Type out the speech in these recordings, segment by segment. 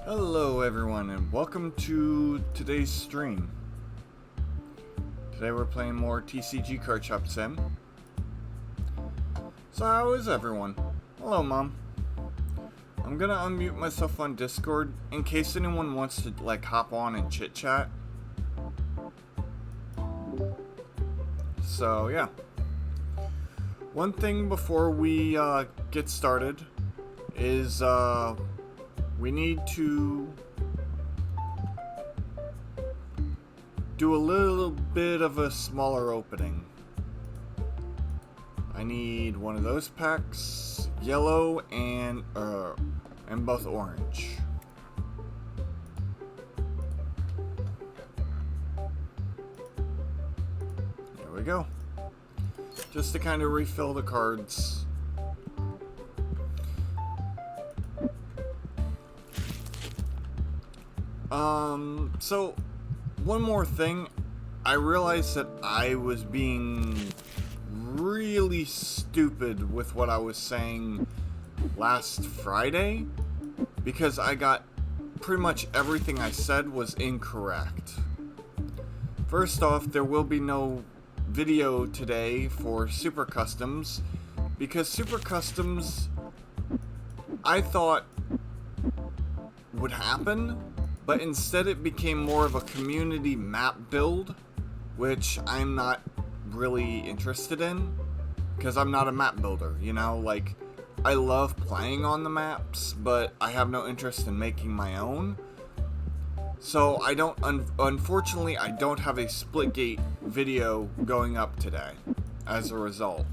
Hello everyone and welcome to today's stream. Today we're playing more TCG Cardshop Sim. So how is everyone? Hello Mom. I'm gonna unmute myself on Discord in case anyone wants to like hop on and chit chat. So yeah. One thing before we get started is we need to do a little bit of a smaller opening. I need one of those packs, yellow and both orange. There we go. Just to kind of refill the cards. So one more thing. I realized that I was being really stupid with what I was saying last Friday, because I got pretty much everything I said was incorrect. First off, there will be no video today for Super Customs, because Super Customs I thought would happen, but instead it became more of a community map build, which I'm not really interested in, because I'm not a map builder, you know? Like, I love playing on the maps, but I have no interest in making my own. So I don't, unfortunately, I don't have a Splitgate video going up today as a result.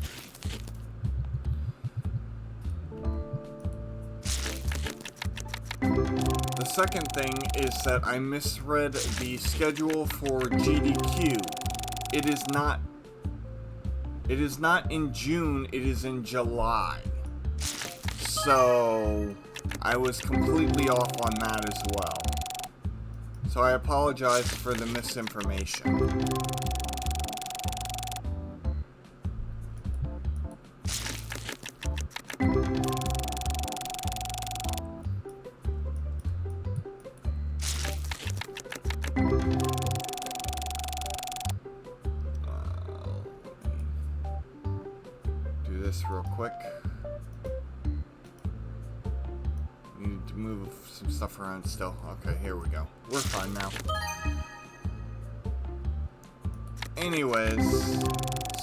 The second thing is that I misread the schedule for GDQ. It is not in June, it is in July. So I was completely off on that as well. So I apologize for the misinformation. Do this real quick. Need to move some stuff around still. Okay, here we go. We're fine now. Anyways,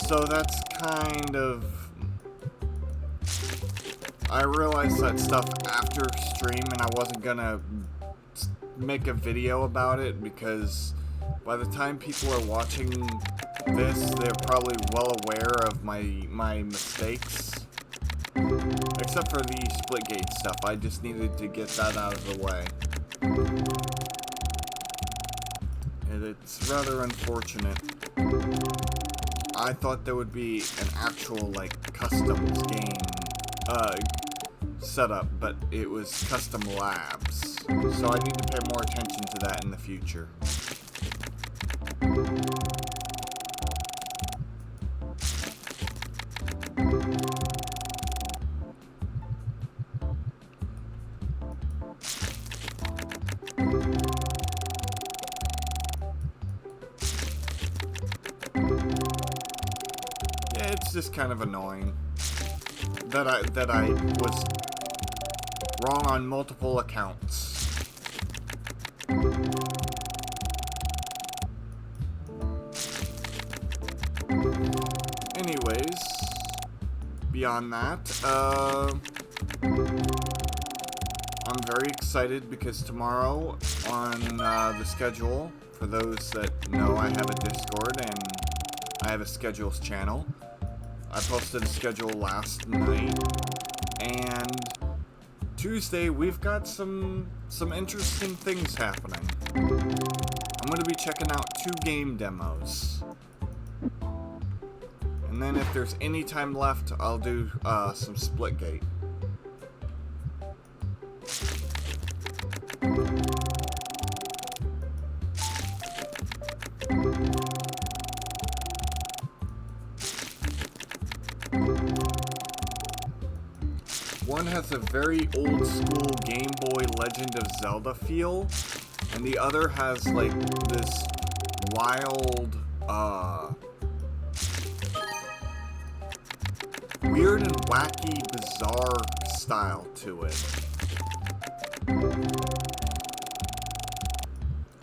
so that's kind of... I realized that stuff after stream, and I wasn't gonna make a video about it, because by the time people are watching this, they're probably well aware of my mistakes. Except for the Splitgate stuff, I just needed to get that out of the way. And it's rather unfortunate. I thought there would be an actual, like, customs game setup, but it was custom labs. So I need to pay more attention to that in the future. Yeah, it's just kind of annoying that I was wrong on multiple accounts. Anyways, beyond that, I'm very excited because tomorrow on the schedule, for those that know, I have a Discord and I have a schedules channel. I posted a schedule last night, and Tuesday we've got some interesting things happening. I'm going to be checking out 2 game demos. And then if there's any time left, I'll do some Splitgate. One has a very old school Game Boy Legend of Zelda feel, and the other has like this wild, weird and wacky, bizarre style to it.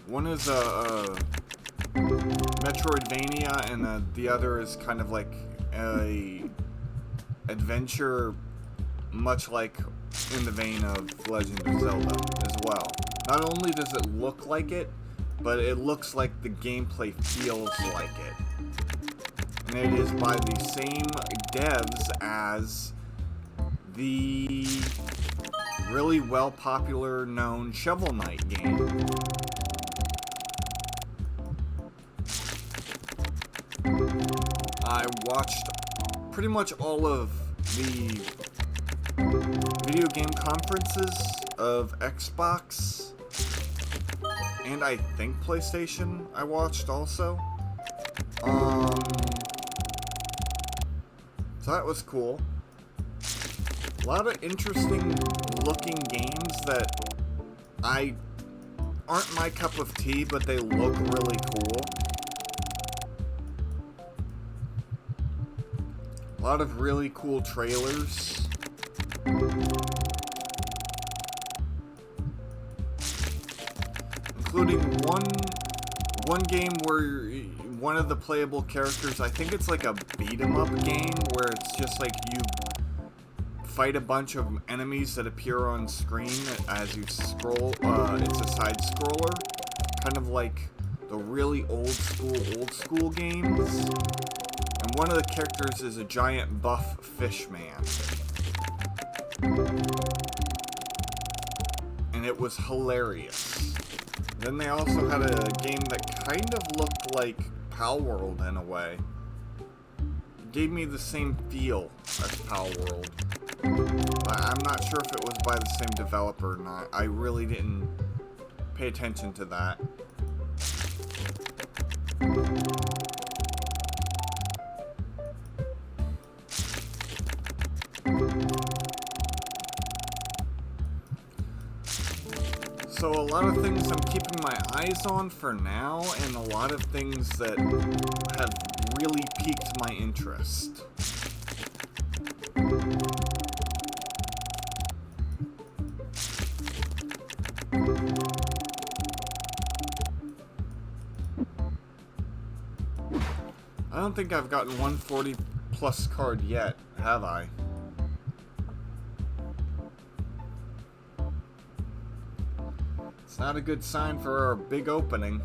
One is a Metroidvania, and the other is kind of like a adventure, much like in the vein of Legend of Zelda as well. Not only does it look like it, but it looks like the gameplay feels like it. And it is by the same devs as the really well popular known Shovel Knight game. I watched pretty much all of the video game conferences of Xbox, and I think PlayStation I watched also. So that was cool. A lot of interesting looking games that aren't my cup of tea, but they look really cool. A lot of really cool trailers. Including one game where one of the playable characters, I think it's like a beat 'em up game where it's just like you fight a bunch of enemies that appear on screen as you scroll. It's a side scroller, kind of like the really old school games. And one of the characters is a giant buff fish man. And it was hilarious. Then they also had a game that kind of looked like Palworld in a way. It gave me the same feel as Palworld. I'm not sure if it was by the same developer or not. I really didn't pay attention to that. So a lot of things I'm keeping my eyes on for now, and a lot of things that have really piqued my interest. I don't think I've gotten 140 plus card yet, have I? It's not a good sign for our big opening.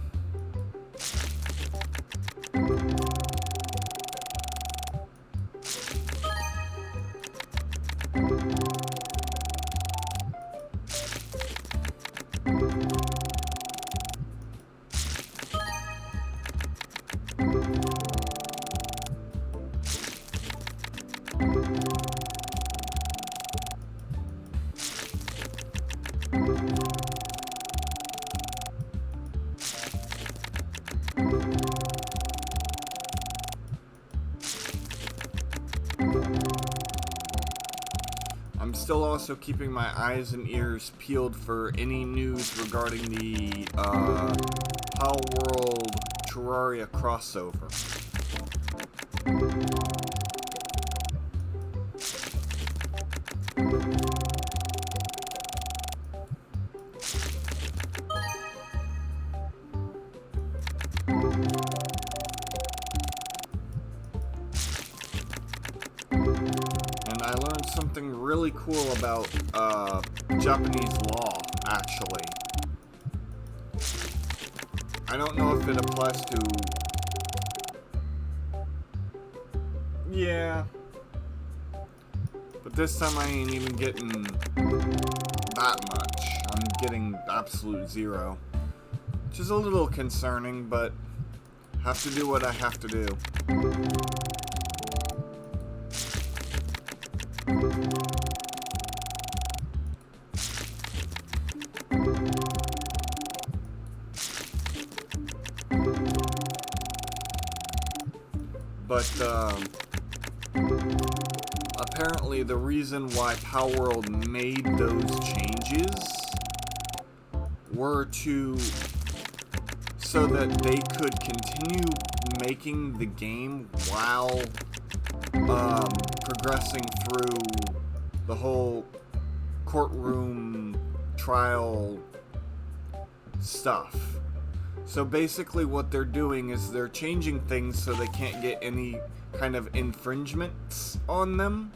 I'm still also keeping my eyes and ears peeled for any news regarding the Palworld Terraria crossover. I learned something really cool about Japanese law, actually. I don't know if it applies to... Yeah. But this time I ain't even getting that much. I'm getting absolute zero. Which is a little concerning, but have to do what I have to do. But, apparently the reason why Palworld made those changes were so that they could continue making the game while, progressing through the whole courtroom trial stuff. So basically what they're doing is they're changing things so they can't get any kind of infringements on them.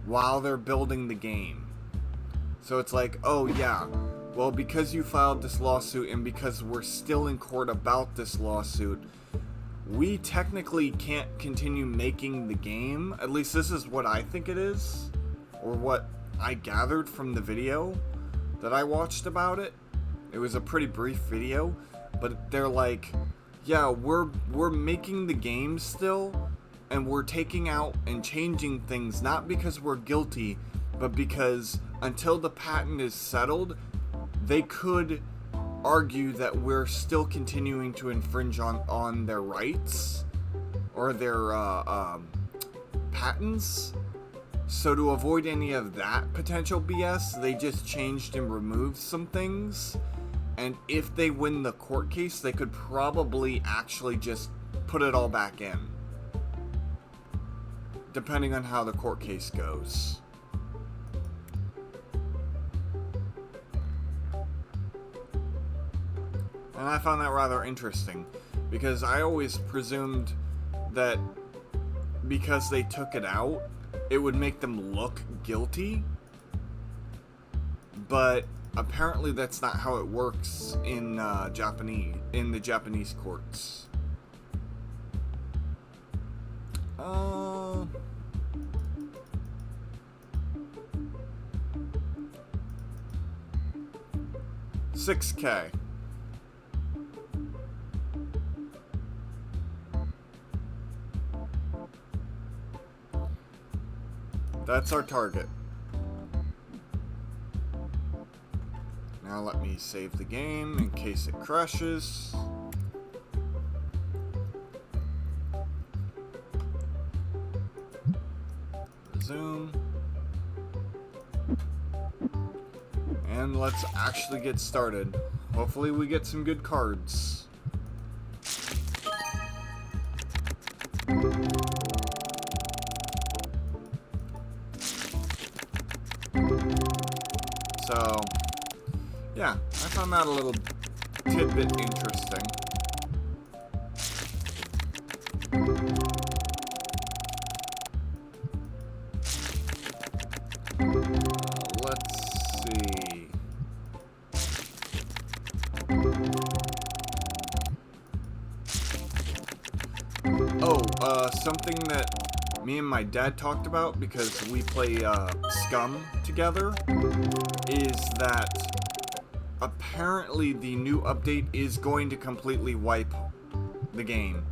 while they're building the game. So it's like, oh yeah, well, because you filed this lawsuit and because we're still in court about this lawsuit, we technically can't continue making the game. At least this is what I think it is, or what I gathered from the video that I watched about it. It was a pretty brief video, but they're like, yeah, we're making the game still, and we're taking out and changing things not because we're guilty, but because until the patent is settled, they could argue that we're still continuing to infringe on their rights or their patents. So to avoid any of that potential BS, they just changed and removed some things. And if they win the court case, they could probably actually just put it all back in, depending on how the court case goes. And I found that rather interesting, because I always presumed that because they took it out, it would make them look guilty. But apparently that's not how it works in the Japanese courts. $6K. That's our target. Now let me save the game in case it crashes. Resume. And let's actually get started. Hopefully we get some good cards. So, yeah, I found that a little tidbit interesting. Let's see. Something that me and my dad talked about, because we play Scum together, is that apparently the new update is going to completely wipe the game.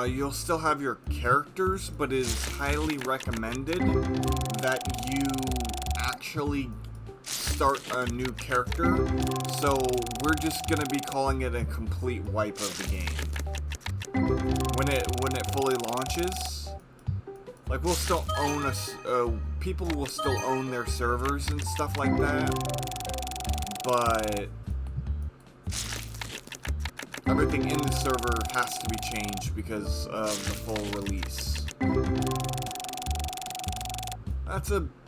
You'll still have your characters, but it is highly recommended that you actually start a new character. So we're just gonna be calling it a complete wipe of the game when it fully launches. Like, we'll still own people will still own their servers and stuff like that, but everything in the server has to be changed because of the full release.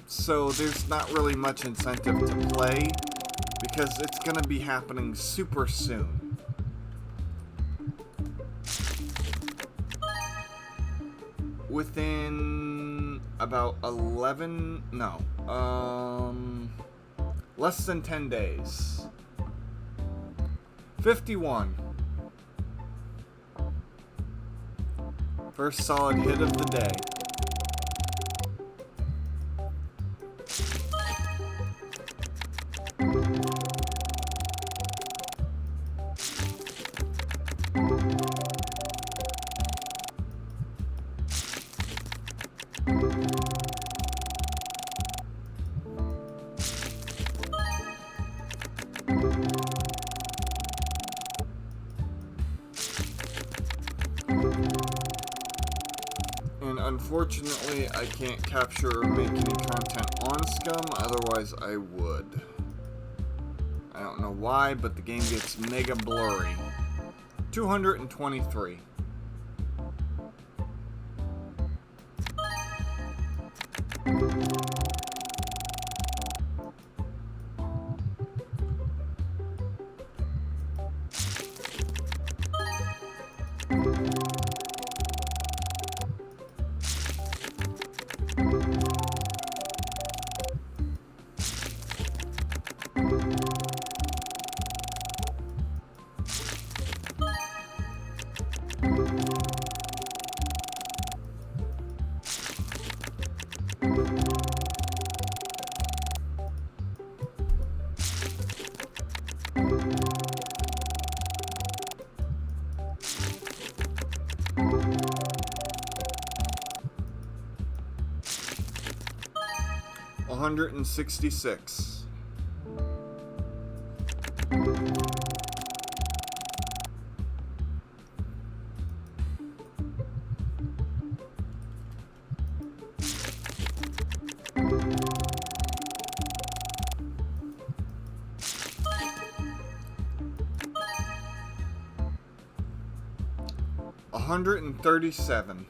So there's not really much incentive to play, because it's gonna be happening super soon. Within about less than 10 days. 51. First solid hit of the day. And unfortunately, I can't capture or make any content on Scum, otherwise I would. I don't know why, but the game gets mega blurry. 223. 166. 137.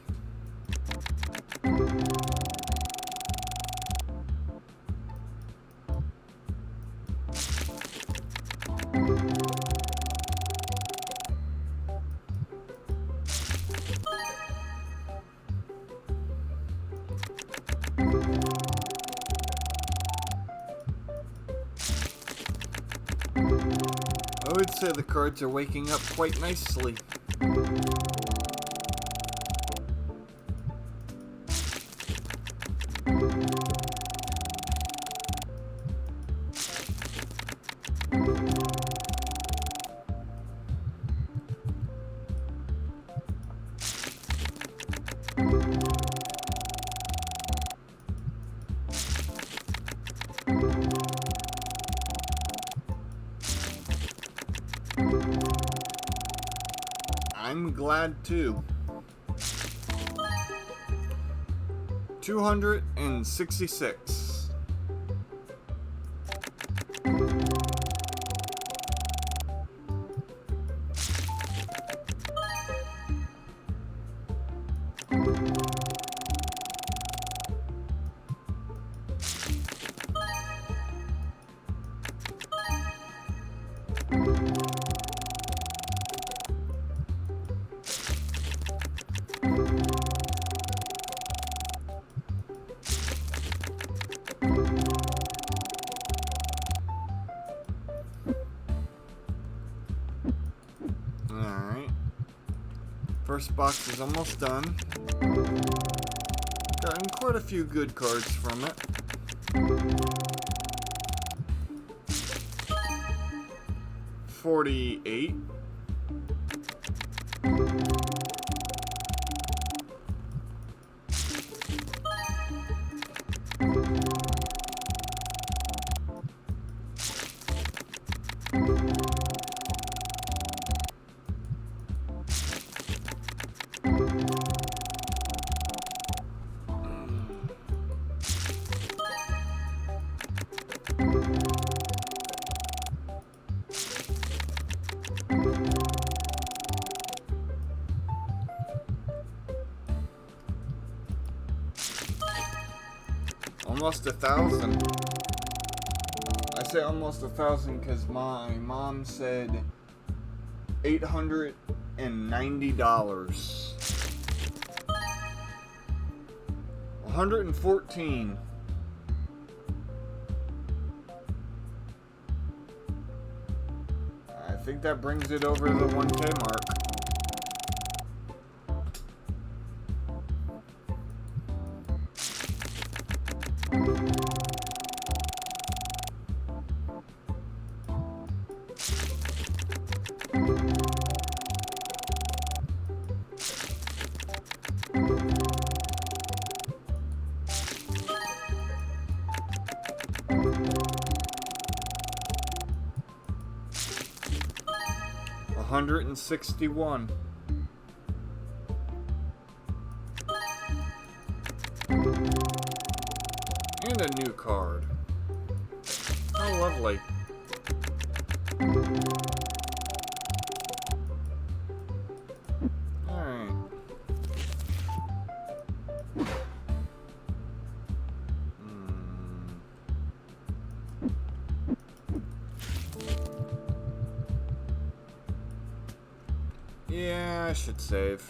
'I would say the cards are waking up quite nicely. I'm glad too. 266. 'Alright. First box is almost done. Gotten quite a few good cards from it. $48. Almost 1,000. I say almost 1,000 because my mom said $890. 114. I think that brings it over the 1K mark. $161. And a new card. How lovely. Alright. Yeah, I should save.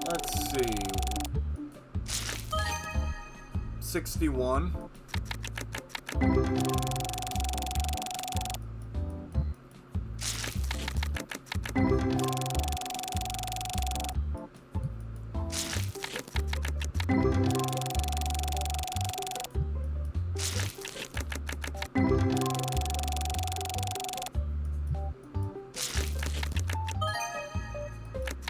Let's see. 61.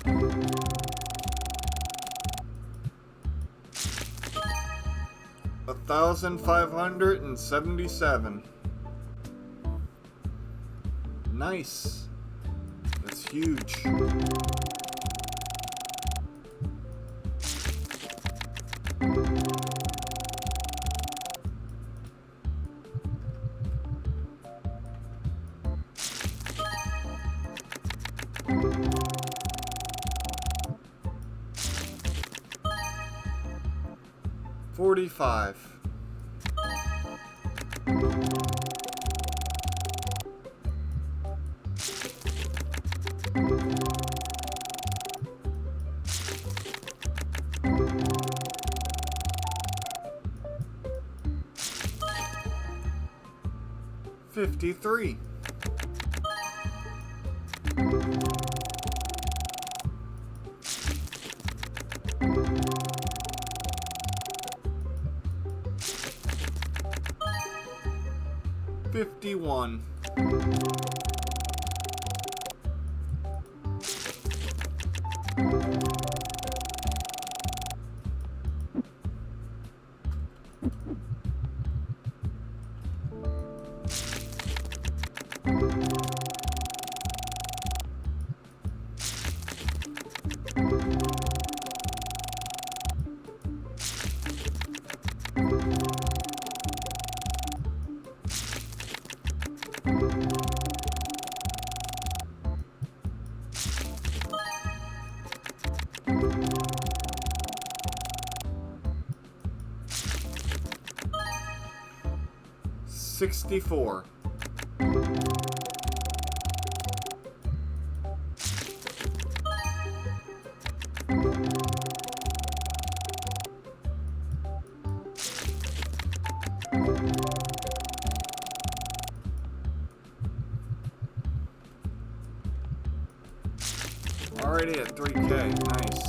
$1,577. Nice. That's huge. $45. $53. $51. $64. Already at 3K, nice.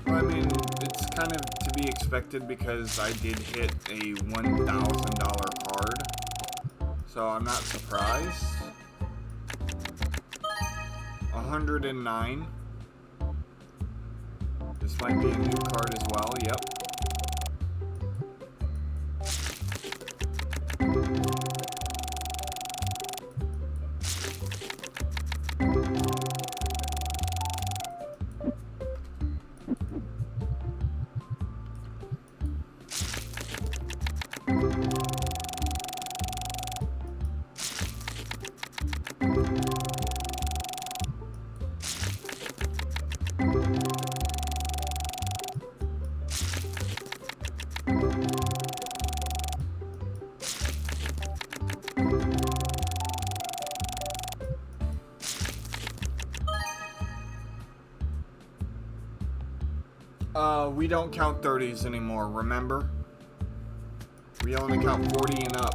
Well, I mean, it's kind of to be expected because I did hit a $1,000 card, so I'm not surprised. 109. This might be a new card as well, yep. We don't count 30s anymore, remember? We only count 40 and up.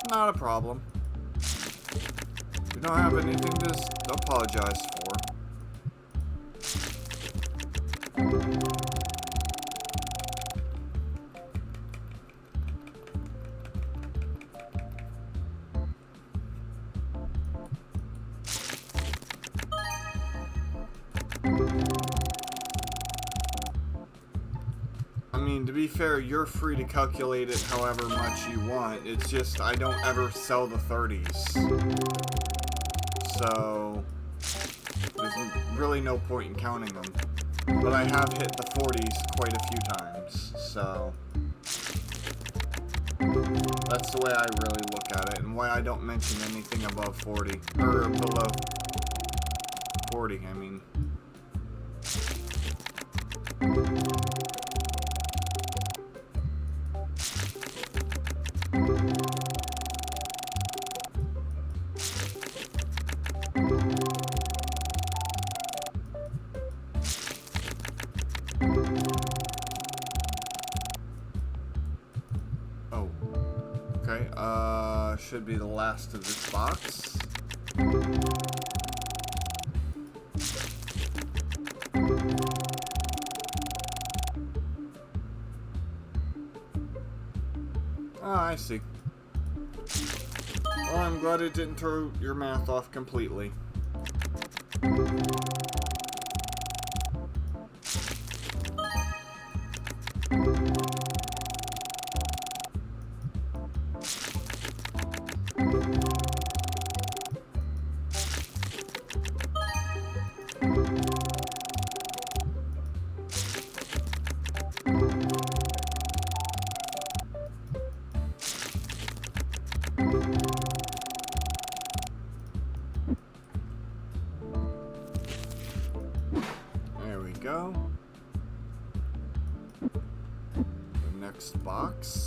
Not a problem. We don't have anything to apologize for. I mean, to be fair, you're free to calculate it however much you want. It's just I don't ever sell the 30s. so there's really no point in counting them. But I have hit the 40s quite a few times, so that's the way I really look at it, and why I don't mention anything above 40, or below 40, I mean. Oh. Okay, should be the last of this box. Oh, I see. Well, I'm glad it didn't throw your math off completely. There we go. The next box.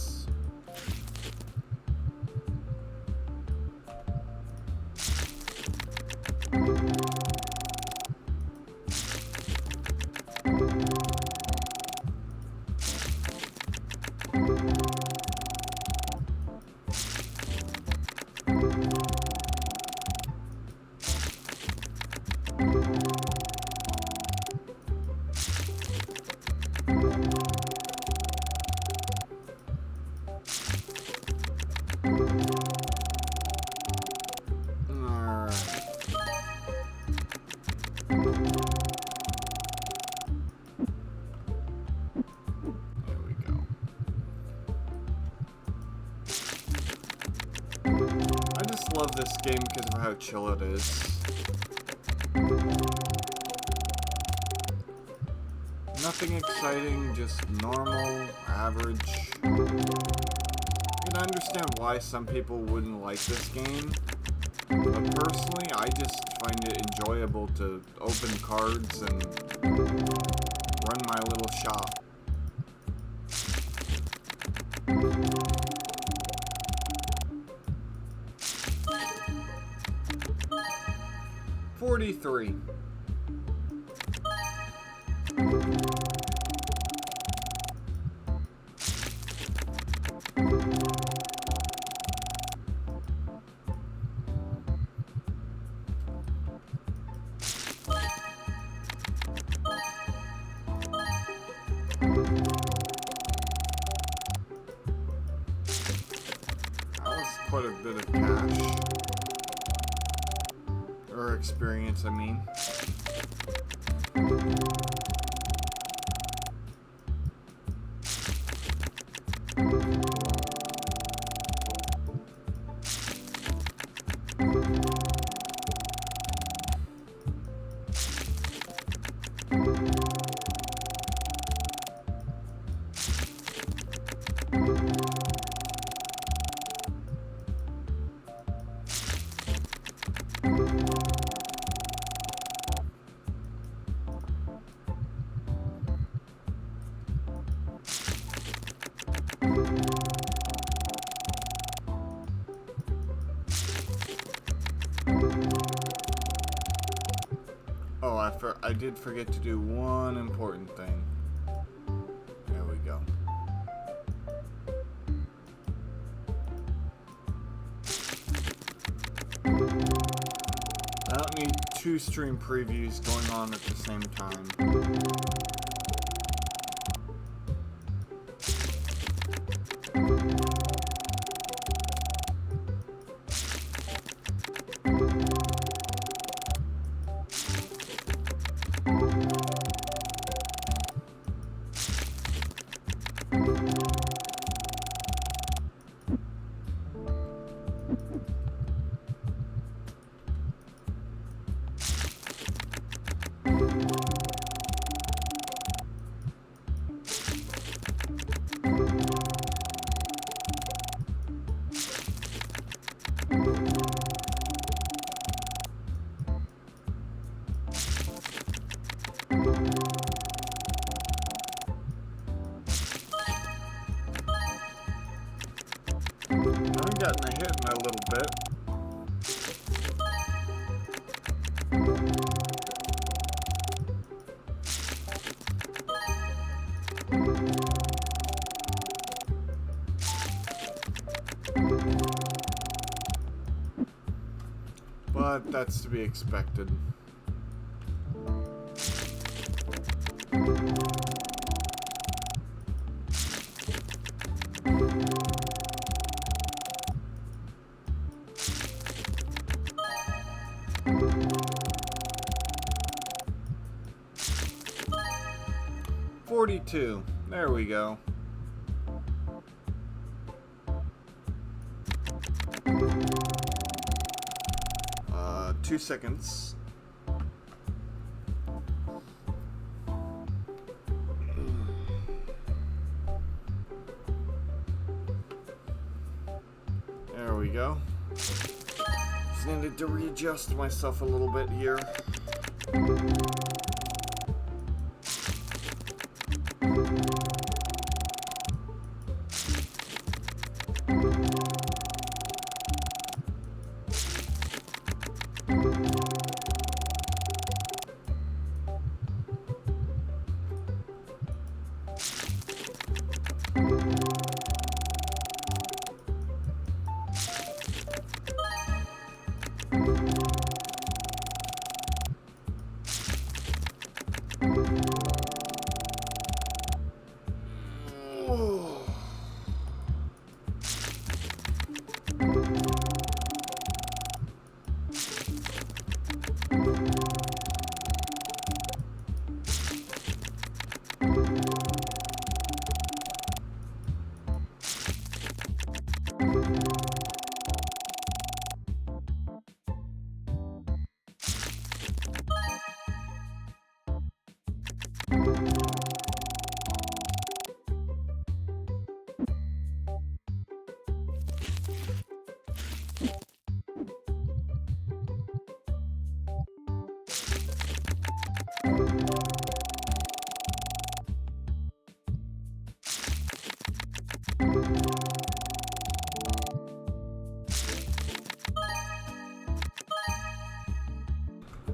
Love this game because of how chill it is. Nothing exciting, just normal, average. I can understand why some people wouldn't like this game, but personally, I just find it enjoyable to open cards and run my little shop. $43. That was quite a bit of cash. Or experience, I mean. Oh, I did forget to do one important thing. There we go. I don't need two stream previews going on at the same time. getting a hit in a little bit. But that's to be expected. $42. There we go. Two seconds. There we go. Just needed to readjust myself a little bit here.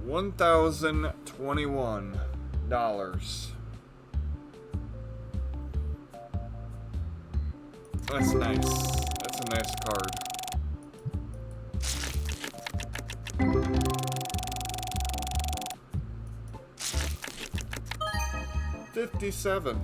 $1,021. That's nice. That's a nice card. $57.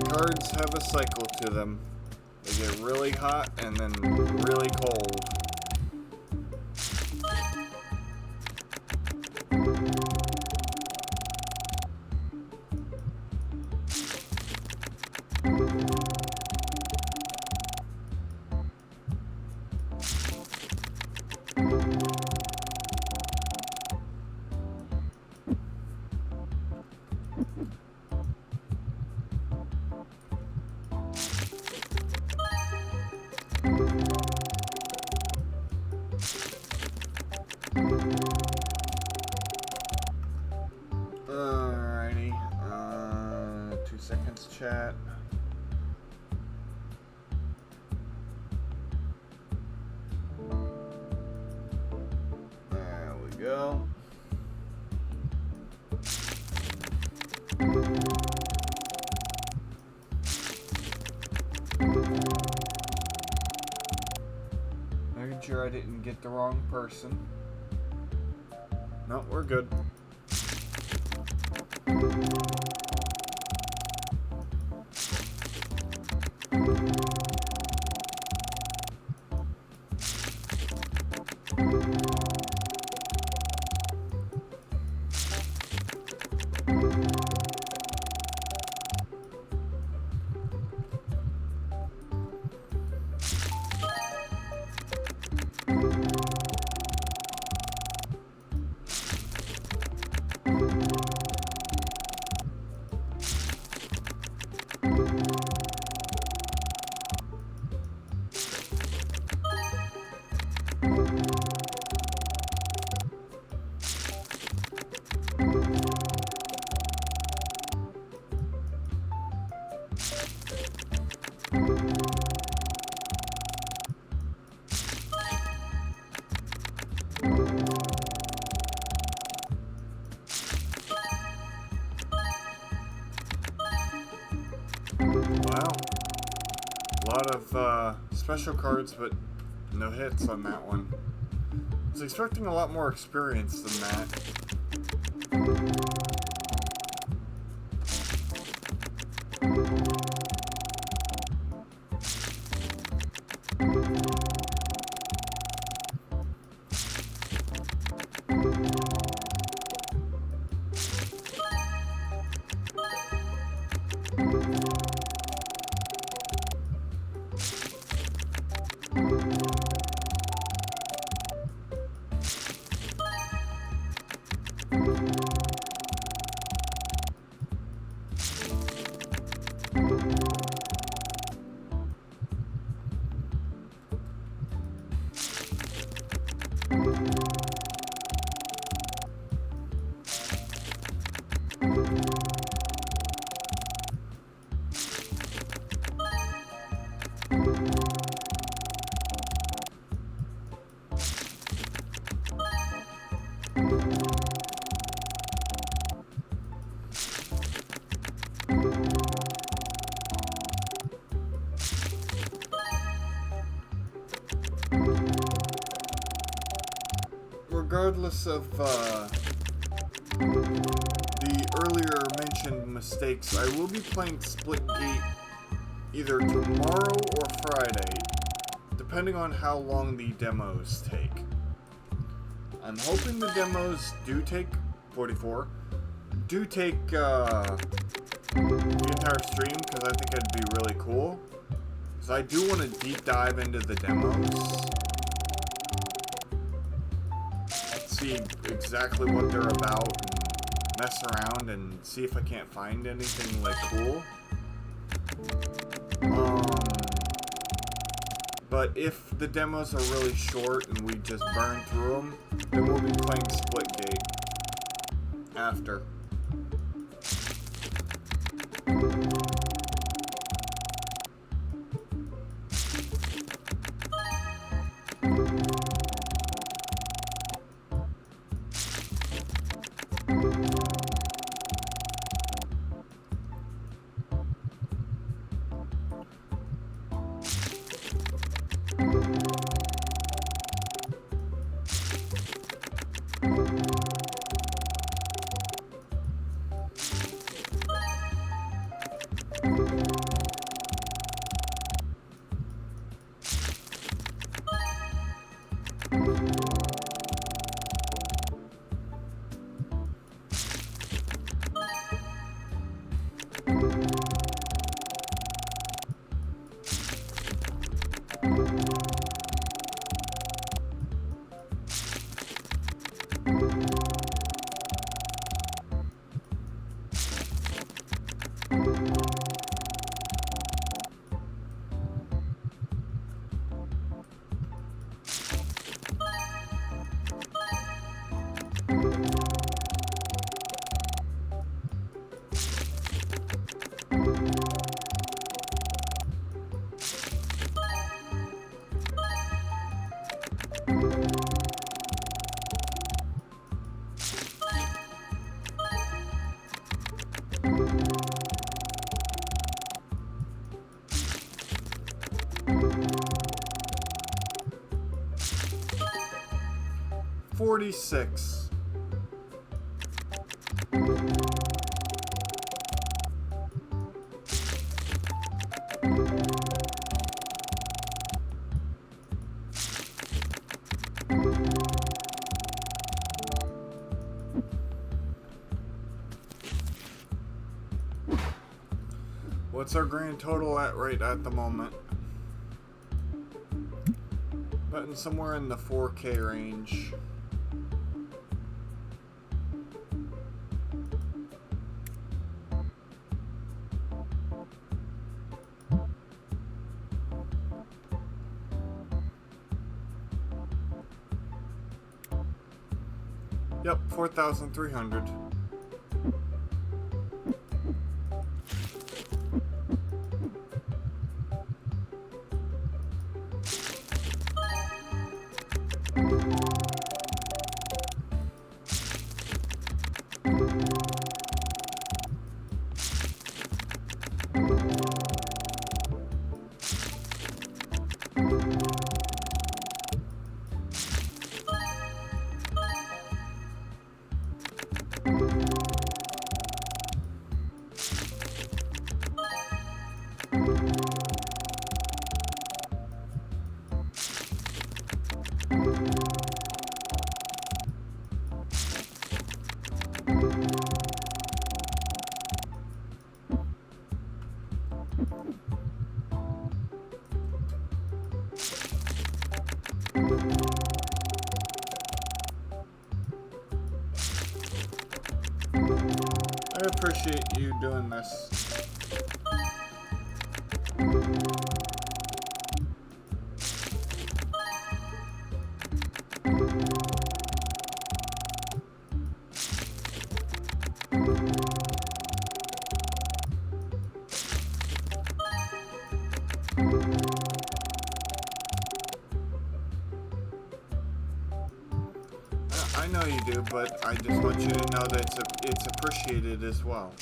Cards have a cycle to them. They get really hot and then really cold. Alrighty, 2 seconds chat. There we go. Making sure I didn't get the wrong person. No, we're good. Wow. A lot of special cards, but no hits on that one. I was expecting a lot more experience than that. Regardless of the earlier mentioned mistakes, I will be playing Splitgate either tomorrow or Friday, depending on how long the demos take. I'm hoping the demos do take 44, the entire stream, because I think it'd be really cool. So I do want to deep dive into the demos, see exactly what they're about, and mess around and see if I can't find anything like cool. But if the demos are really short and we just burn through them, then we'll be playing Splitgate after. $46. What's our grand total at right at the moment? Betting somewhere in the 4K range. Yep, 4,300. I appreciate you doing this. I know you do, but I just want you to know that it's appreciated as well.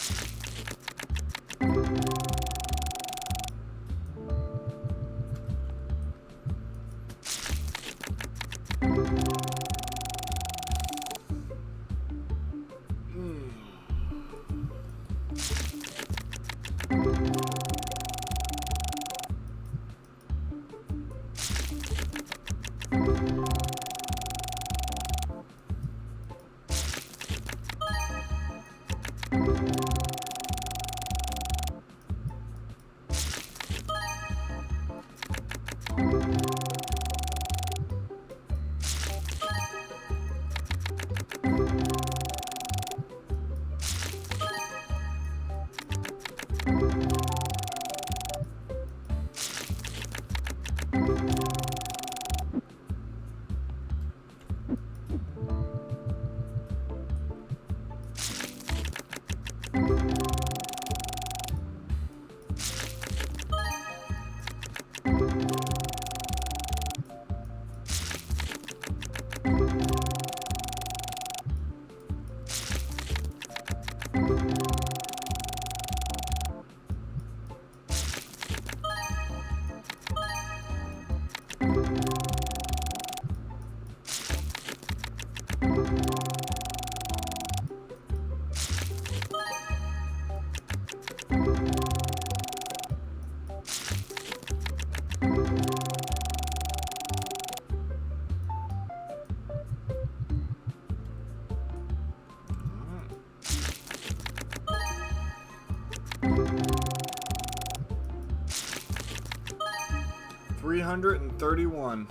$331.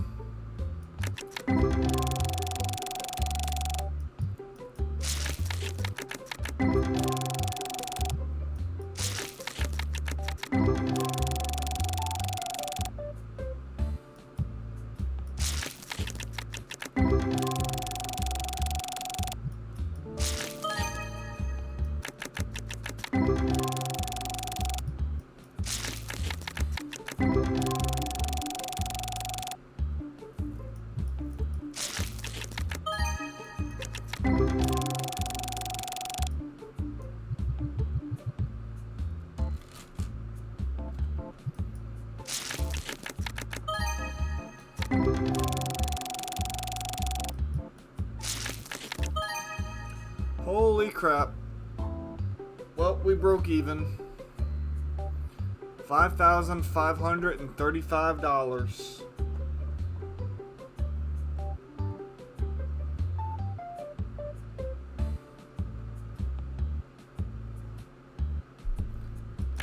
Holy crap. Well, we broke even. $5,535.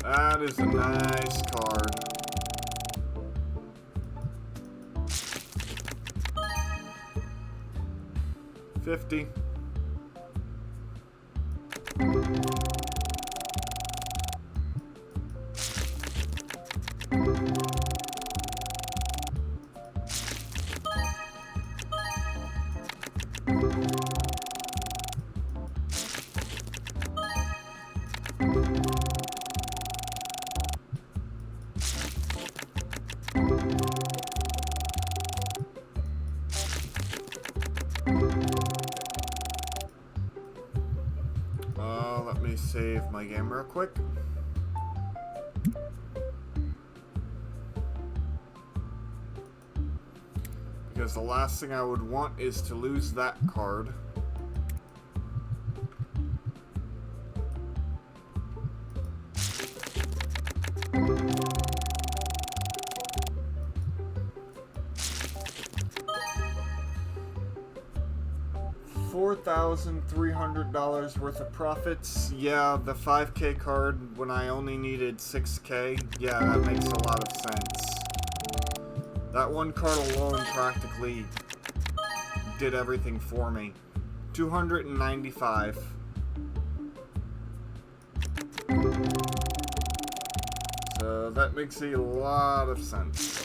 That is a nice card. $50. Let me save my game real quick. Because the last thing I would want is to lose that card. $4,300 worth of profits. Yeah, the 5K card when I only needed 6K. Yeah, that makes a lot of sense. That one card alone practically did everything for me. 295. So that makes a lot of sense.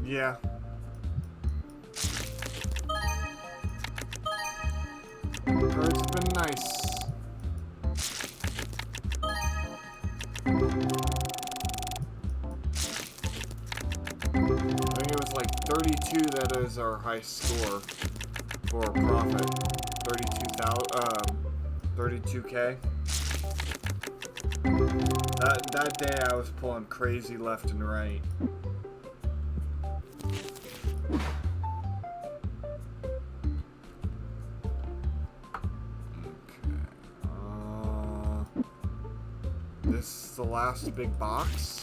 Yeah. Card's been nice. I think it was like 32 that is our high score for a profit. 32K. That day I was pulling crazy left and right. This is the last big box.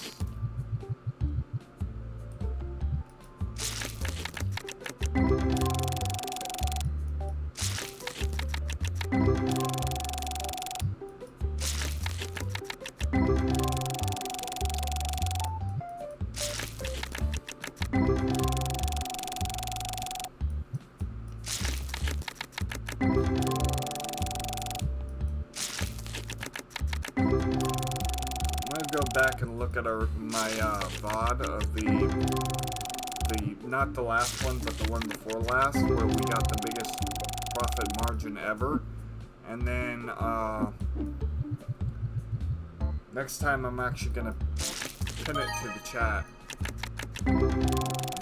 Go back and look at my VOD of the not the last one, but the one before last, where we got the biggest profit margin ever. And then next time I'm actually gonna pin it to the chat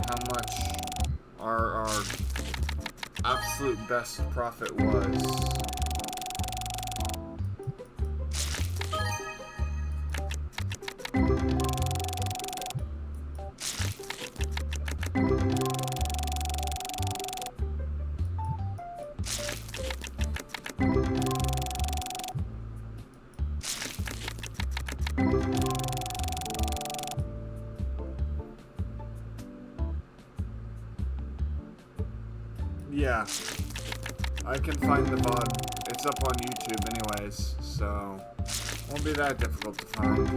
how much our absolute best profit was. Yeah, I can find the VOD. It's up on YouTube anyways, so won't be that difficult to find.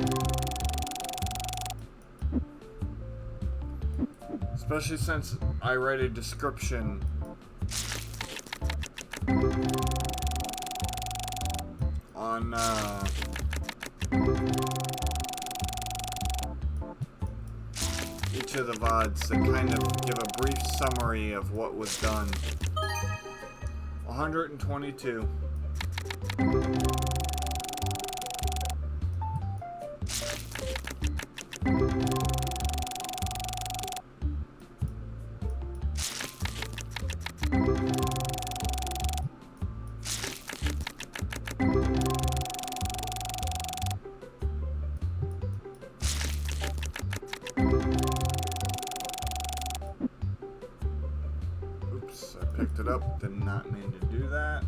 Especially since I write a description on each of the VODs that kind of give a brief summary of what was done. 122. Oops, I picked it up, did not mean to do that.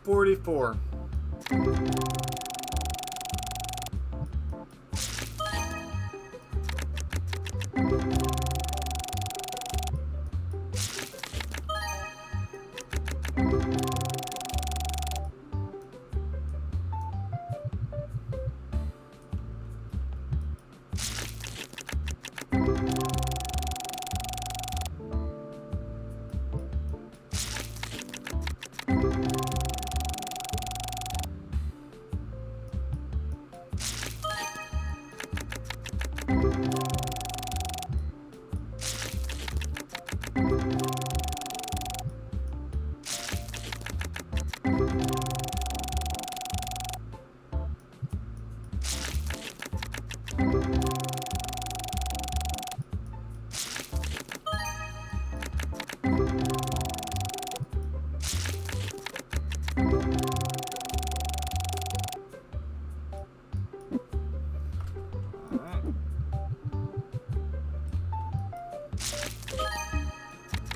$44.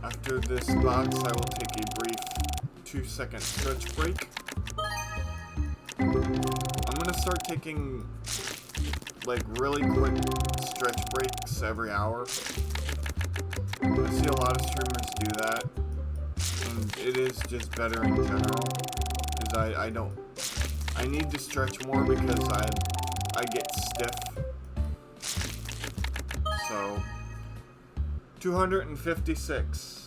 After this box, I will take a brief 2-second stretch break. I'm gonna start taking like really quick stretch breaks every hour. I see a lot of streamers do that, and it is just better in general. Because I need to stretch more because I get stiff. So 256.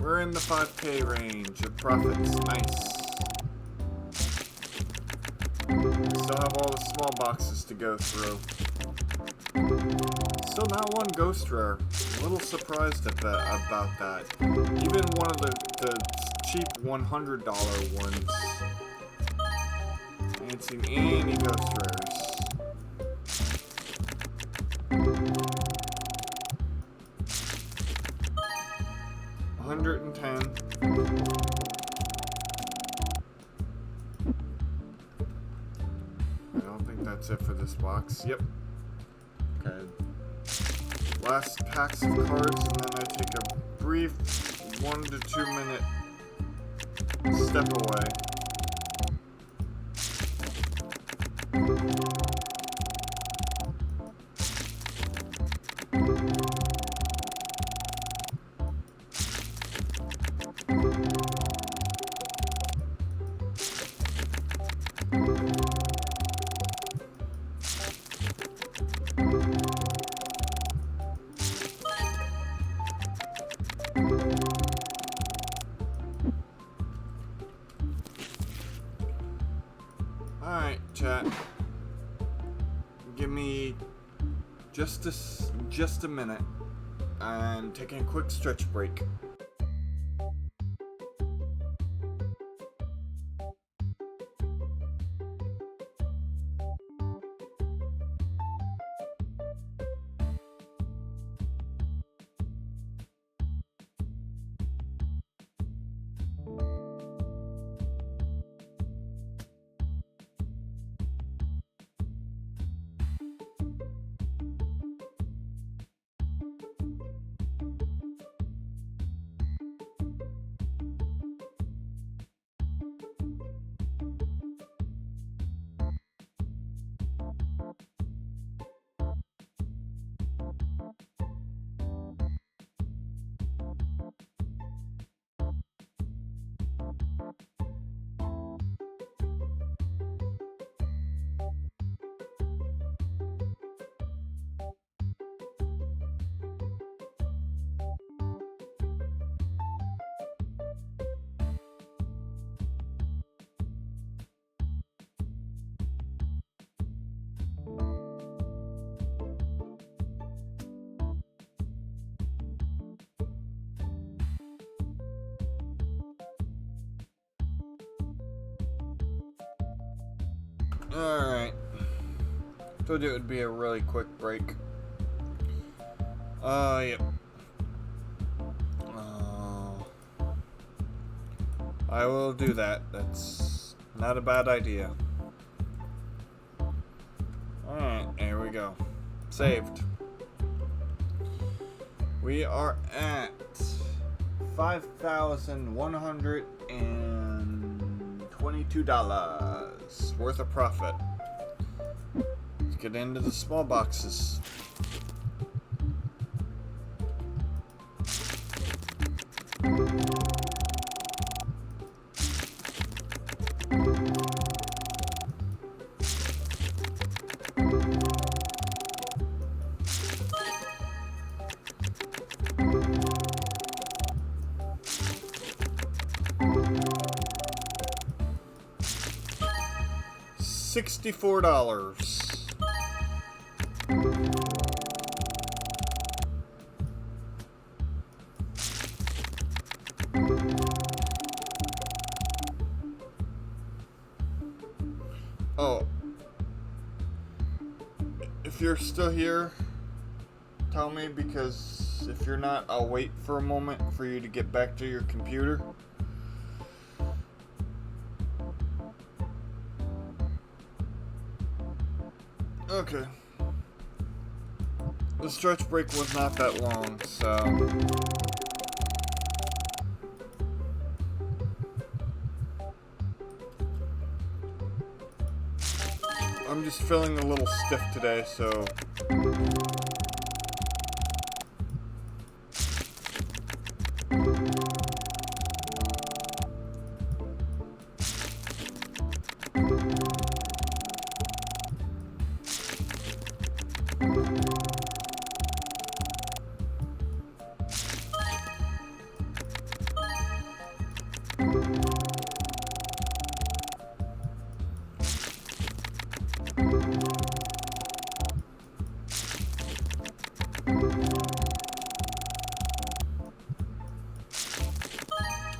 We're in the 5K range of profits. Nice. Still have all the small boxes to go through. Still not one ghost rare. A little surprised at about that. Even one of the cheap $100 ones. I ain't seen any ghost rares. $110. I don't think that's it for this box. Yep. Okay. Last packs of cards, and then I take a brief 1 to 2 minute step away. Alright, chat. Give me just a minute. I'm taking a quick stretch break. Alright. Told you it would be a really quick break. Yep. I will do that. That's not a bad idea. Alright, here we go. Saved. We are at $5,122 worth of profit. Let's get into the small boxes. $64. Oh. If you're still here, tell me, because if you're not, I'll wait for a moment for you to get back to your computer. Okay. The stretch break was not that long, so... I'm just feeling a little stiff today, so...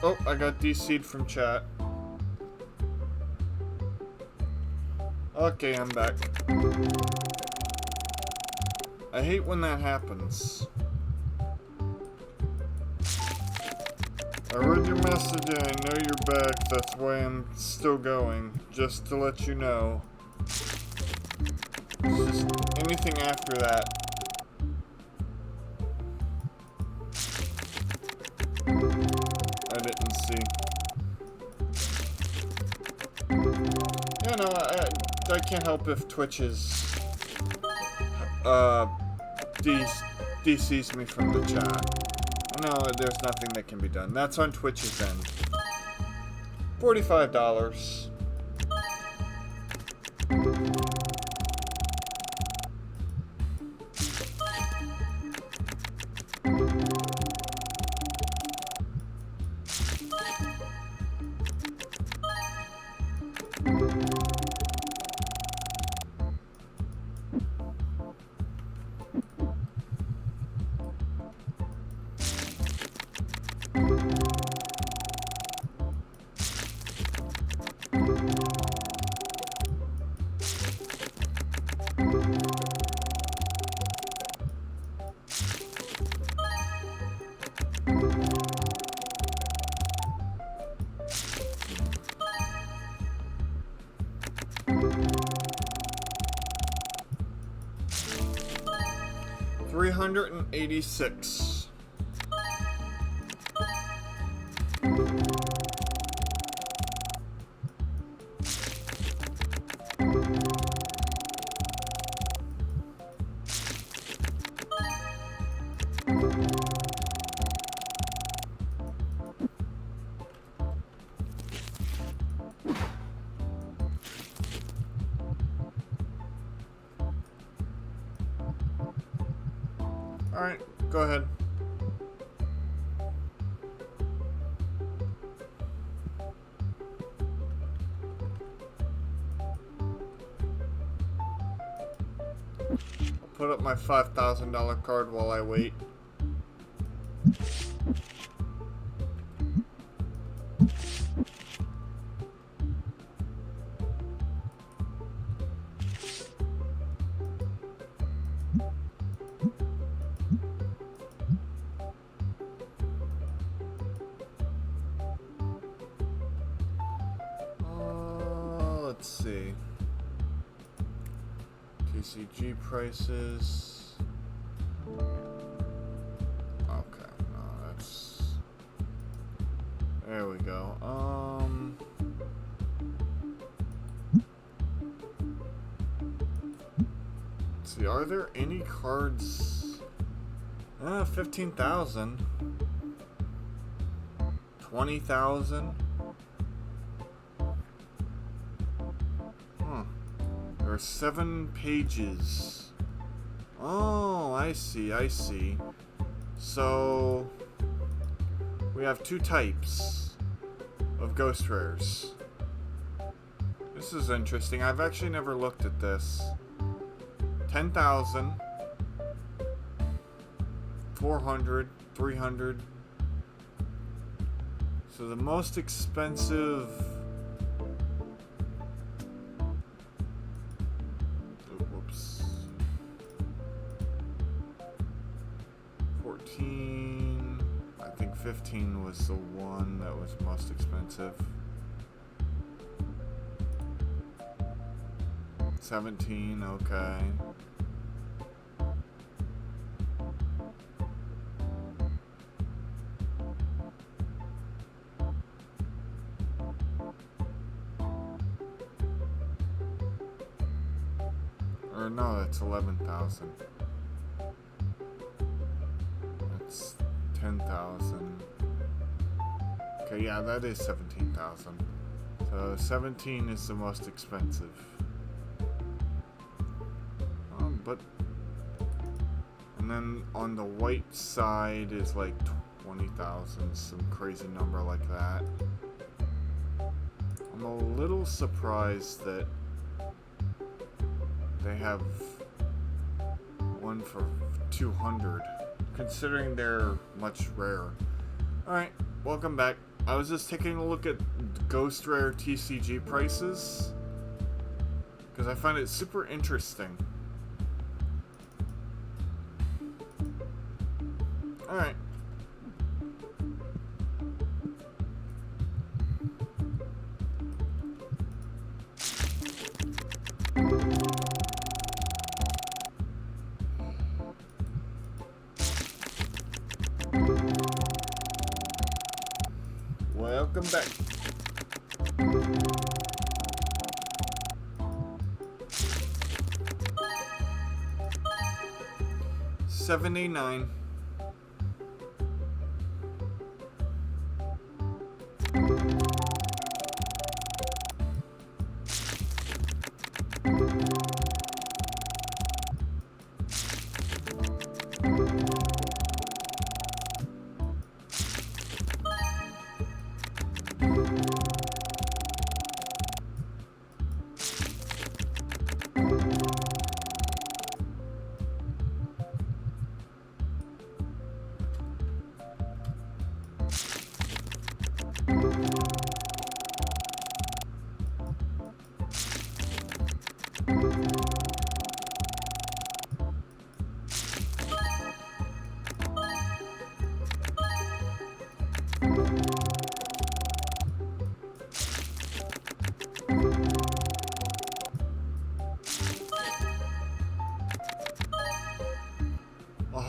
Oh, I got DC'd from chat. Okay, I'm back. I hate when that happens. I read your message and I know you're back, that's why I'm still going. Just to let you know. It's just anything after that. I didn't see. Yeah, no, I can't help if Twitch is DCs me from the chat. I know there's nothing that can be done. That's on Twitch's end. $45. $386. Alright, go ahead. I'll put up my $5,000 card while I wait. Let's see. TCG prices. Okay, no, that's... There we go. Let's see, are there any cards? 15,000. 20,000. There are 7 pages. Oh, I see, I see. So, we have 2 types of ghost rares. This is interesting. I've actually never looked at this. 10,000. 400. 300. So the most expensive... Oh, whoops. 14... I think 15 was the one that was most expensive. 17, okay. Or no, that's 11,000. That's 10,000. Okay, yeah, that is 17,000. So 17 is the most expensive. But and then on the white side is like 20,000, some crazy number like that. I'm a little surprised that they have one for 200, considering they're much rarer. Alright, welcome back. I was just taking a look at Ghost Rare TCG prices, because I find it super interesting. Alright. Welcome back. $79.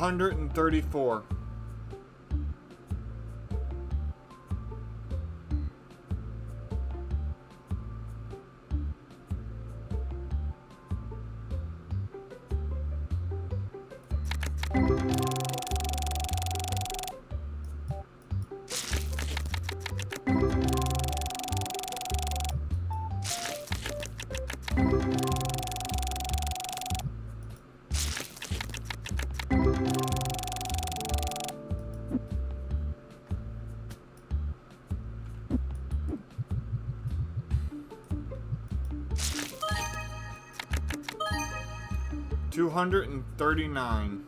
$134. $239.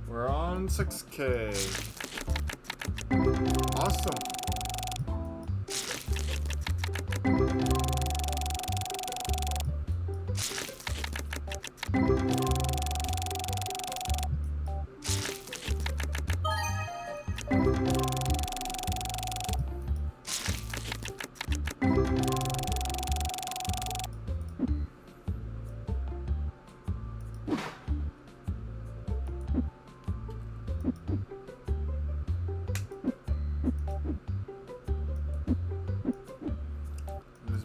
We're on 6K. Awesome.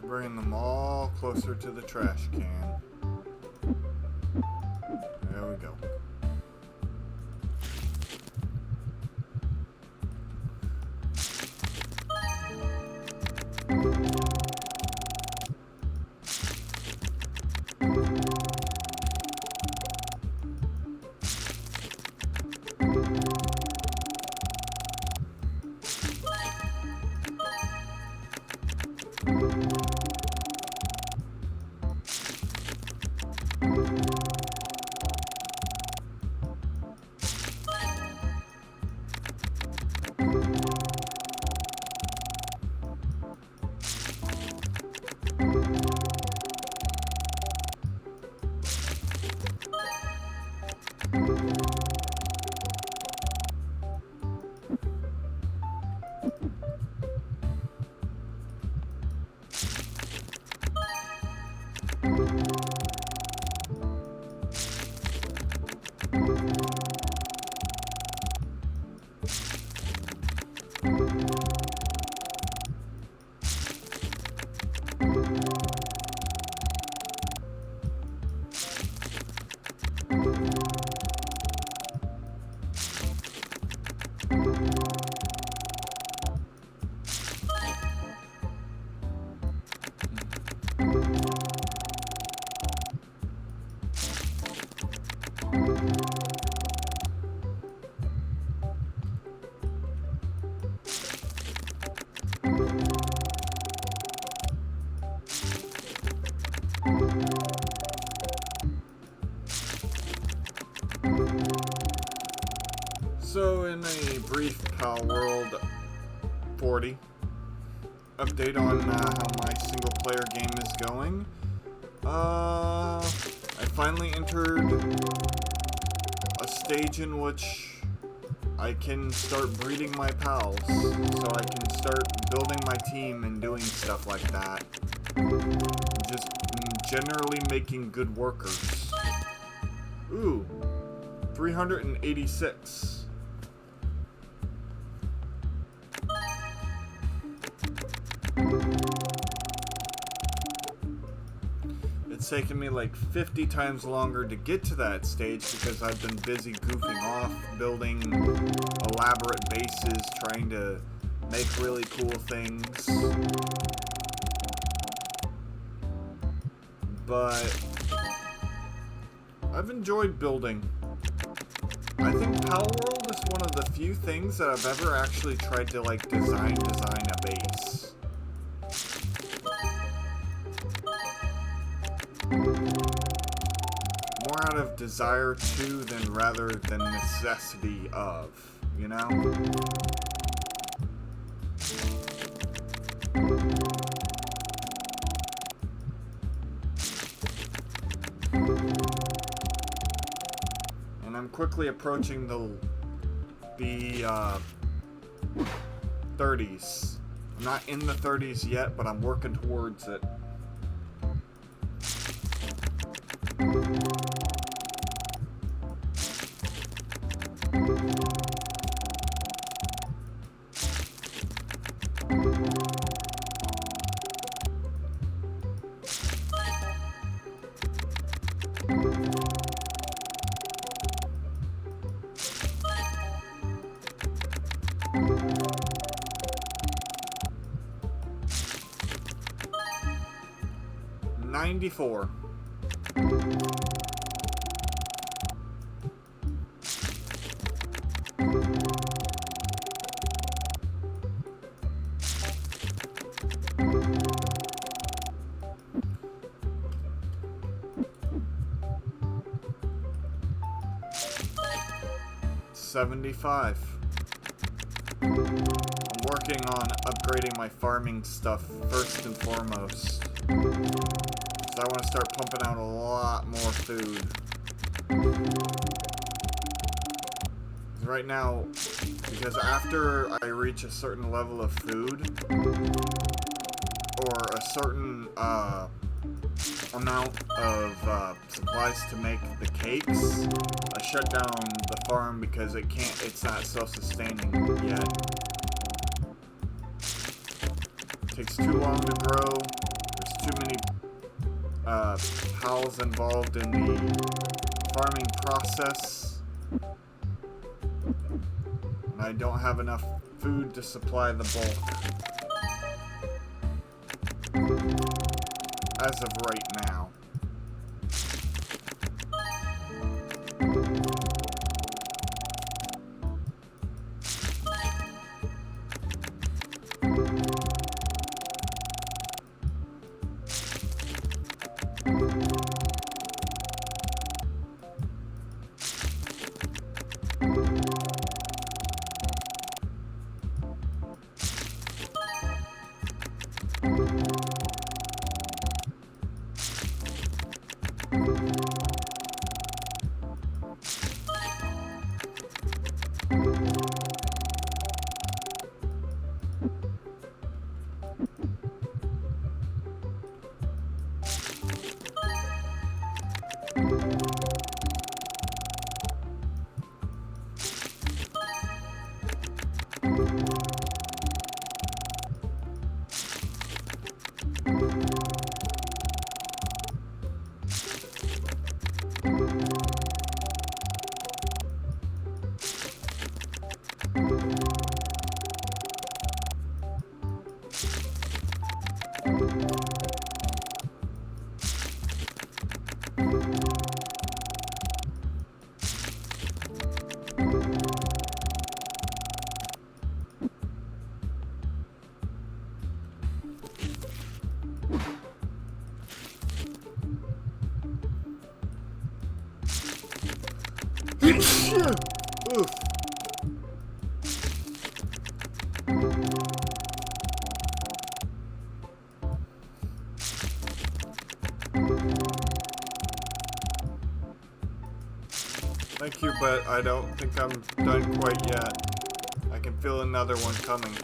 Bringing them all closer to the trash can. There we go. So, in a brief Pal World 40 update on how my single player game is going, I finally entered a stage in which I can start breeding my pals, so I can start building my team and doing stuff like that. Just generally making good workers. Ooh, 386. It's taken me like 50 times longer to get to that stage because I've been busy goofing off, building elaborate bases, trying to make really cool things. But I've enjoyed building. I think Pal World is one of the few things that I've ever actually tried to like design a base. More out of desire to than rather than necessity of, you know? And I'm quickly approaching the 30s. I'm not in the 30s yet, but I'm working towards it. $94. $75. I'm working on upgrading my farming stuff first and foremost. So I want to start pumping out a lot more food. Right now, because after I reach a certain level of food, or a certain amount of supplies to make the cakes, I shut down the farm because it's not self-sustaining yet. It takes too long to grow. too many pals involved in the farming process. And I don't have enough food to supply the bulk. As of right now. Oof. Thank you, but I don't think I'm done quite yet. I can feel another one coming.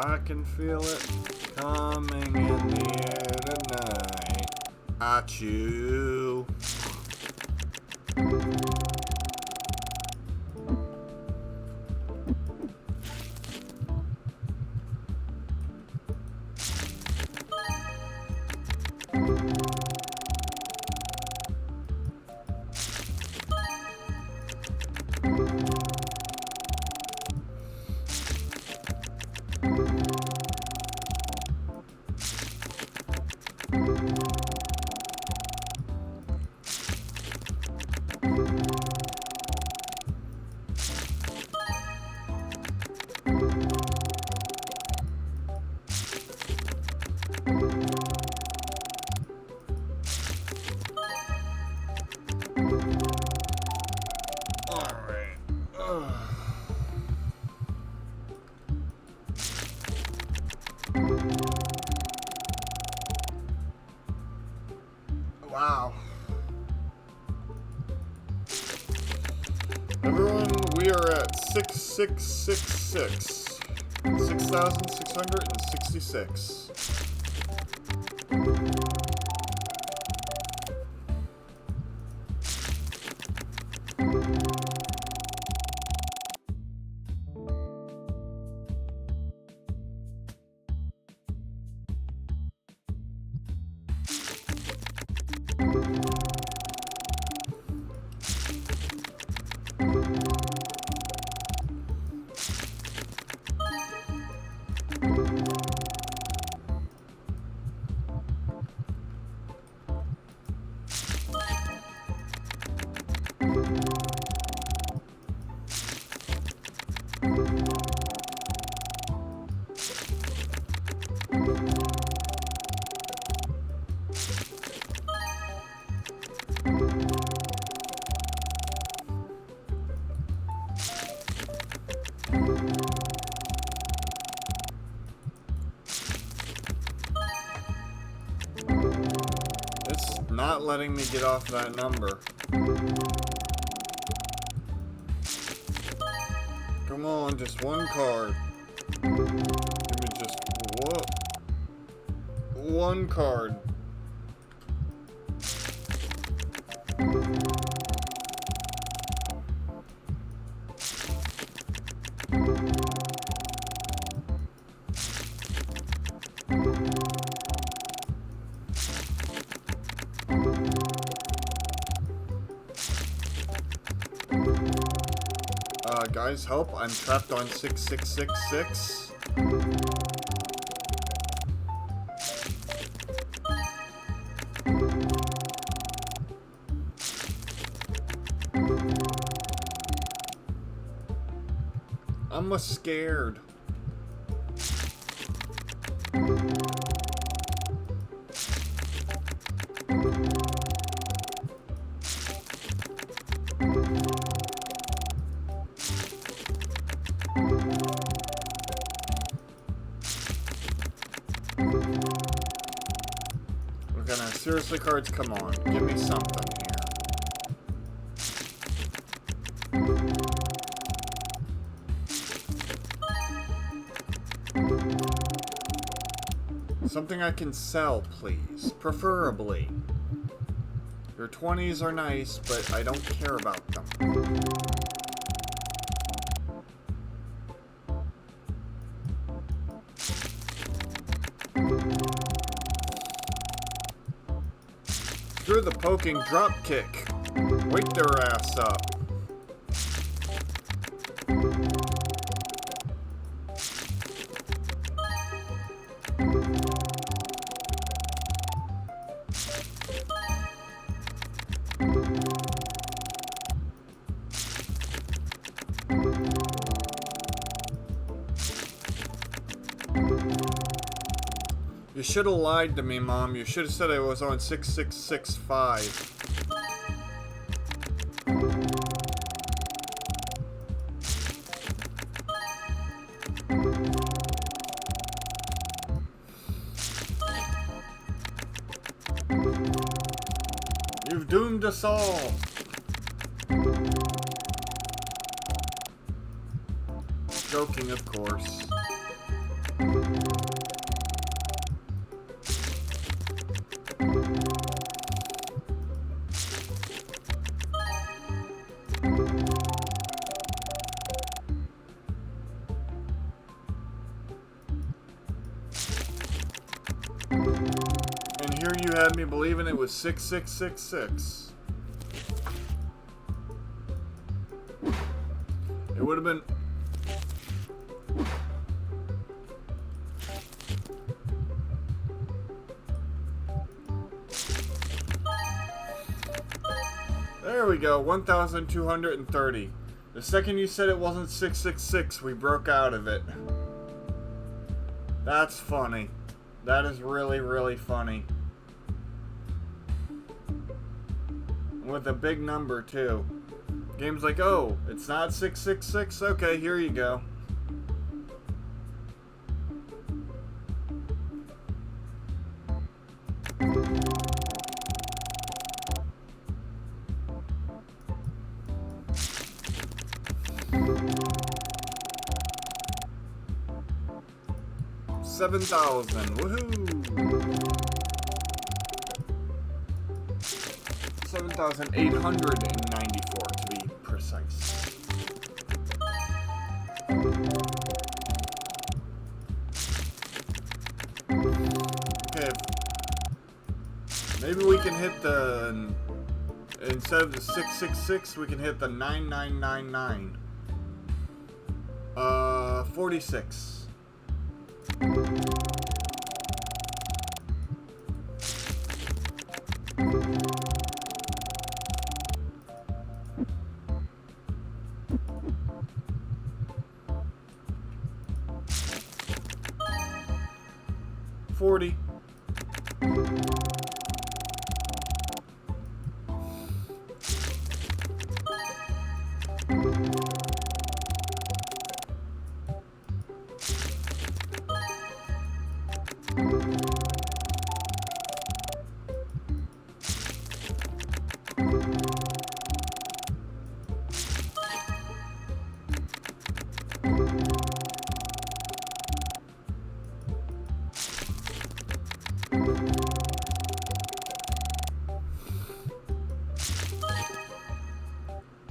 I can feel it coming in the air tonight. Achoo. Wow. Everyone, we are at 6666. 6,666. It's not letting me get off that number. Come on, just one card. Give me just one card. Guys, help. I'm trapped on 6666. I'm scared. Okay, now seriously, cards, come on. Give me something here. Something I can sell, please. Preferably. Your 20s are nice, but I don't care about them. Screw the poking drop kick. Wake their ass up. You should have lied to me, Mom. You should have said I was on 6665. You've doomed us all. Joking, of course. And here you had me believing it was 6666. It would have been... There we go, 1,230. The second you said it wasn't 666, we broke out of it. That's funny. That is really, really funny. With a big number, too. Game's like, oh, it's not 666? Okay, here you go. $7,000, woohoo! 7,894 to be precise. Okay, maybe we can hit the, instead of the 666, we can hit the 9999. 46. $40.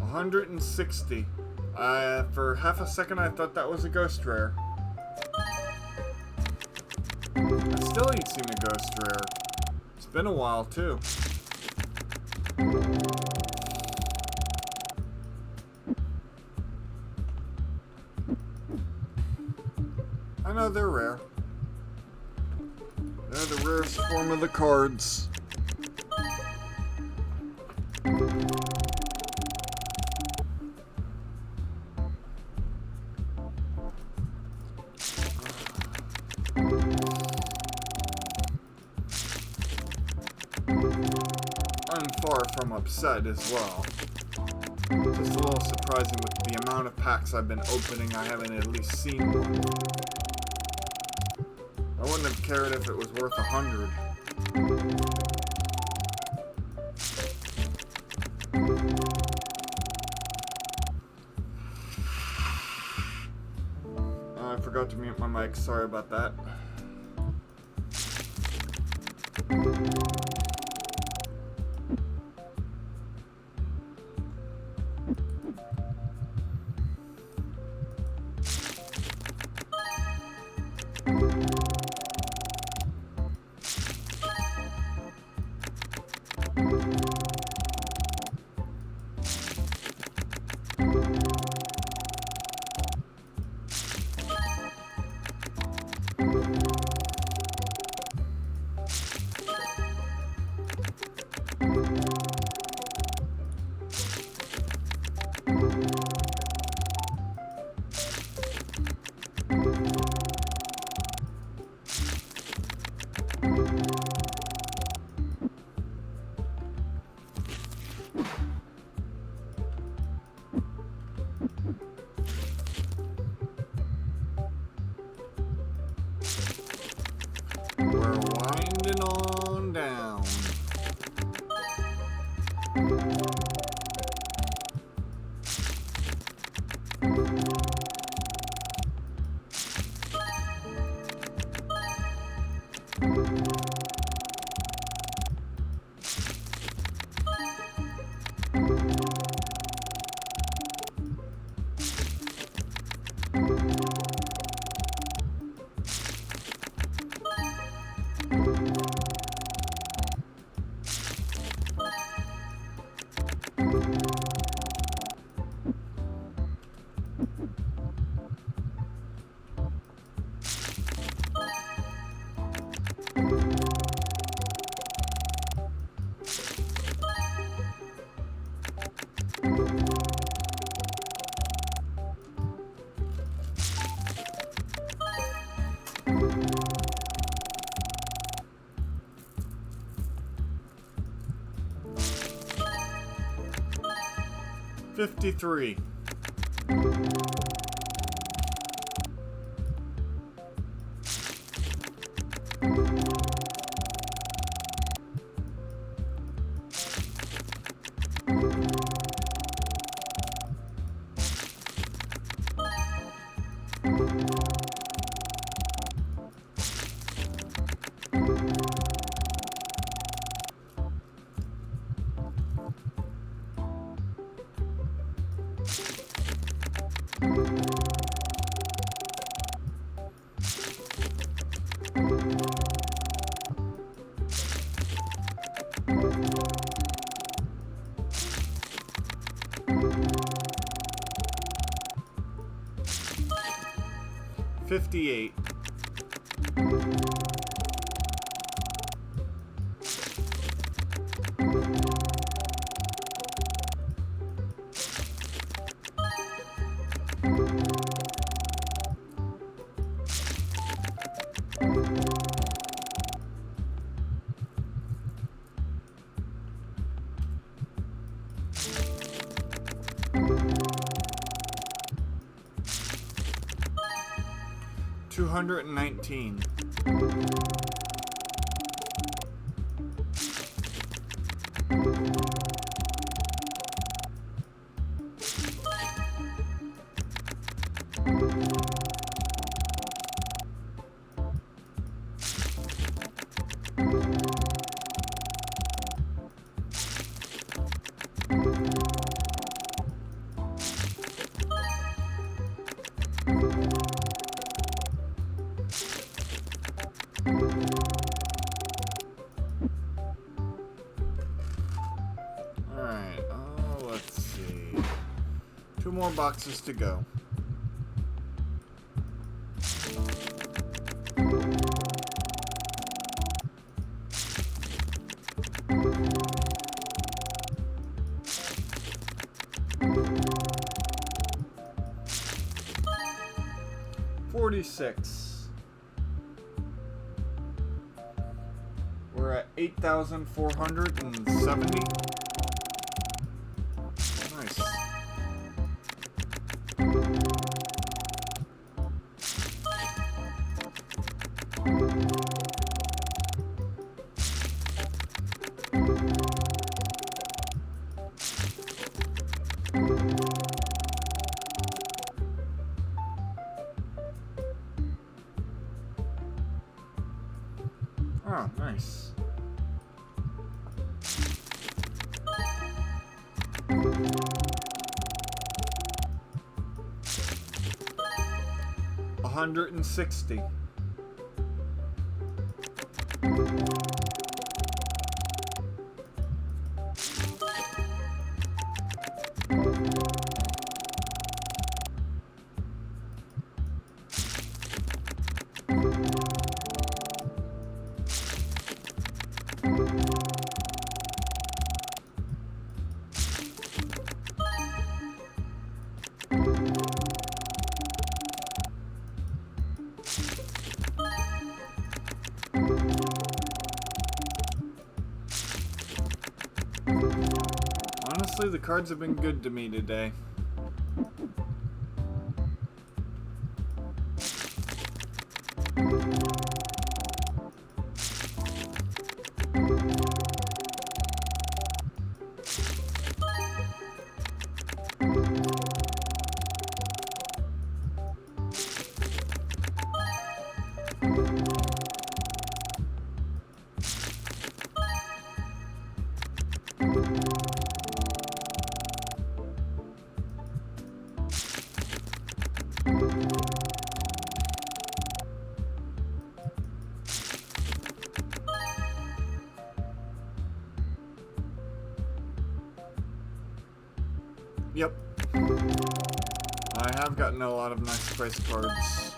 $160. For half a second I thought that was a ghost rare. I still ain't seen a ghost rare. It's been a while too. no, they're rare. They're the rarest form of the cards. I'm far from upset as well. Just a little surprising with the amount of packs I've been opening, I haven't at least seen one. I wouldn't have cared if it was worth 100. I forgot to mute my mic, sorry about that. We're winding on down. $53. $58. $219. Alright, let's see. 2 more boxes to go. 46. We're at 8,470. Nice. Oh, nice. $160. Honestly, the cards have been good to me today. Yep. I have gotten a lot of nice price cards.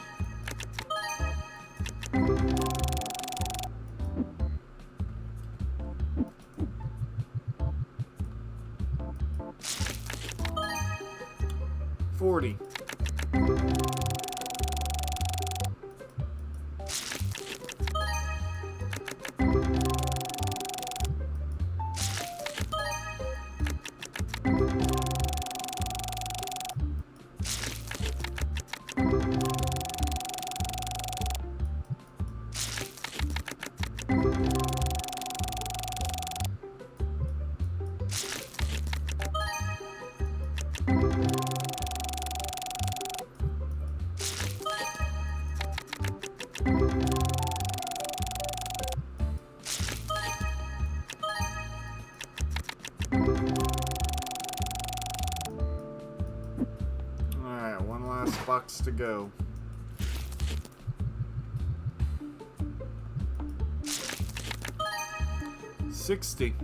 $40. Alright, one last box to go. $60.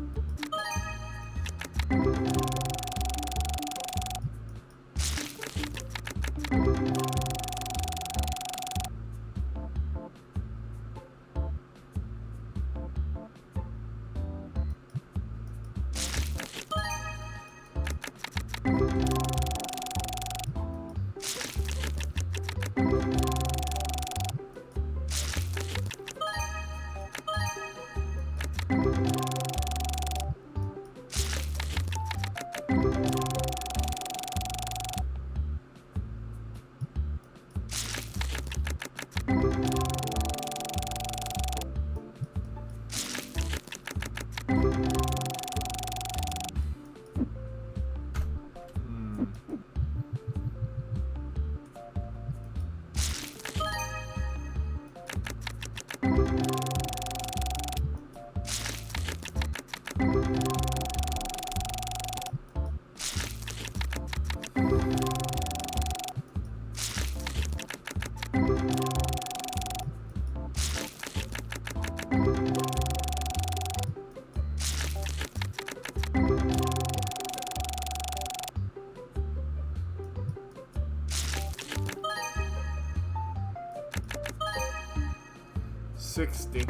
$60.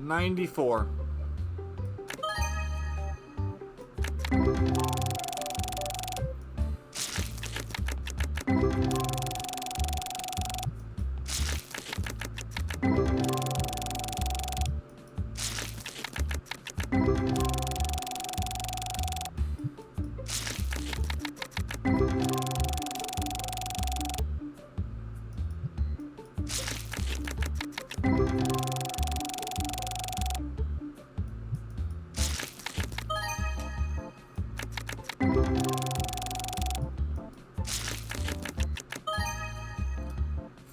94.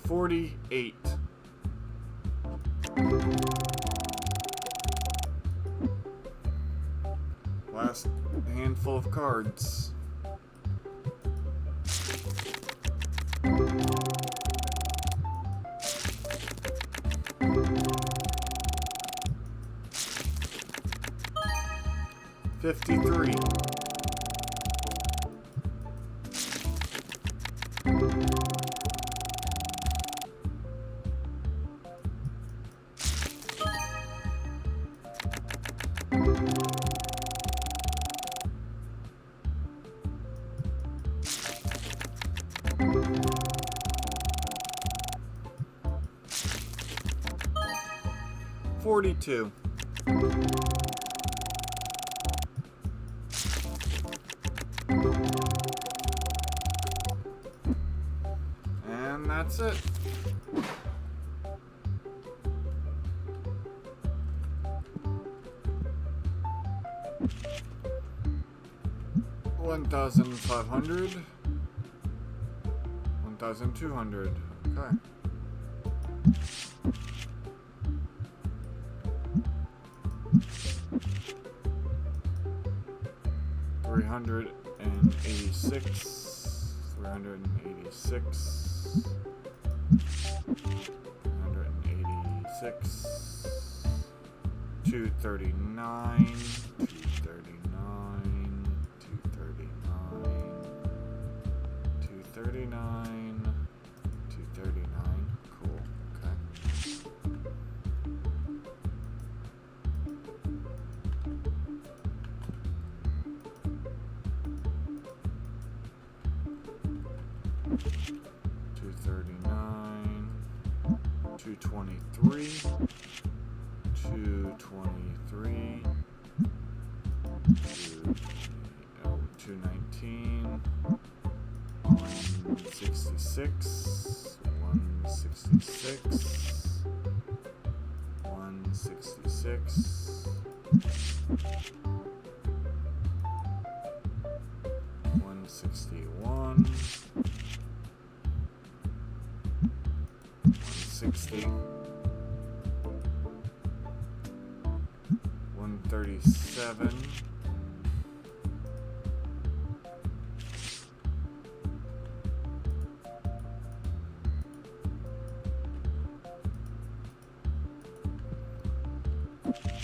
$48. Last handful of cards. $53. $42. And that's it. $1,500. $1,200. Okay. $386. $386. $239. Cool. Okay. $239. $223. $223. $219. $166. $166. $161. $160. $137.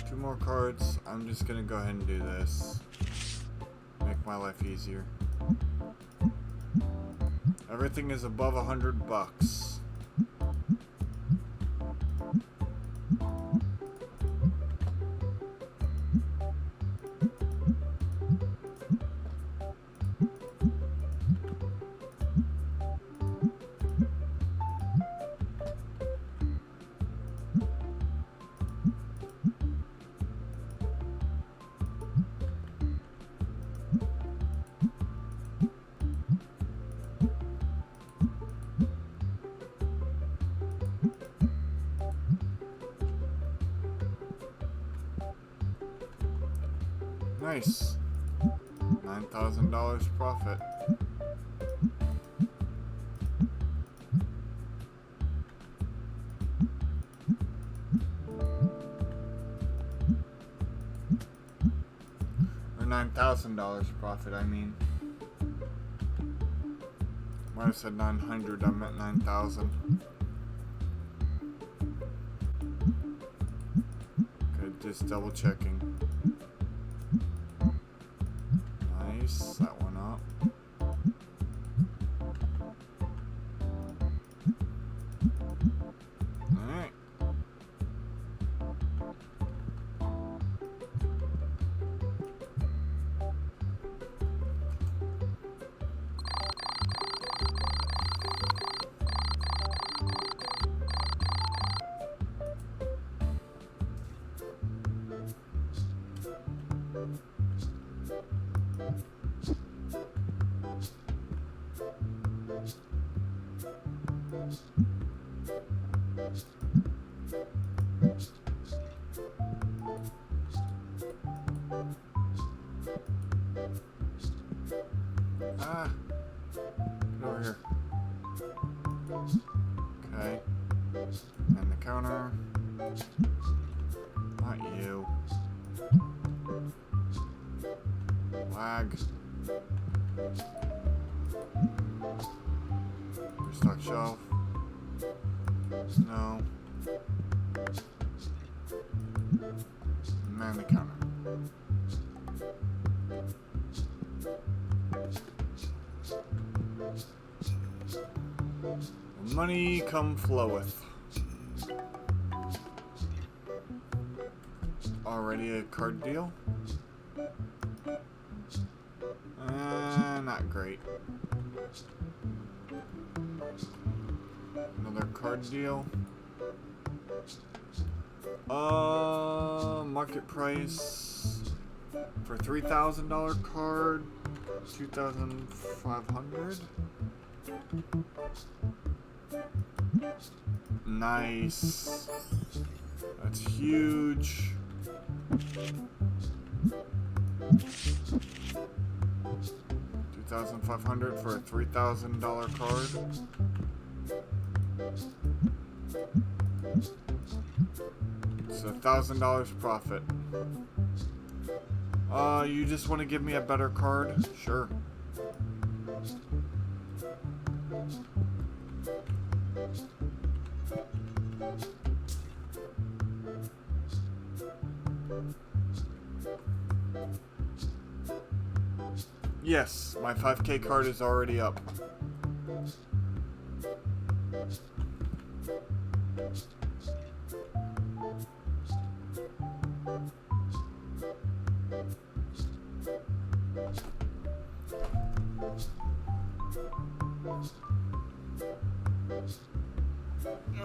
Two more cards. I'm just gonna go ahead and do this. Make my life easier. Everything is above $100. Nice. $9,000 profit. Or $9,000 profit, I mean. Might have said 900, I meant 9,000. Okay, just double checking. Nice, that one up. Alright. Not you. Lag. Restock shelf. No. Man the counter. Money come floweth. Already a card deal? Not great. Another card deal. Market price for $3,000 card, 2,500. Nice. That's huge. $2,500 for a $3,000 card. It's $1,000 profit. You just want to give me a better card? Sure. Yes, my 5K card is already up.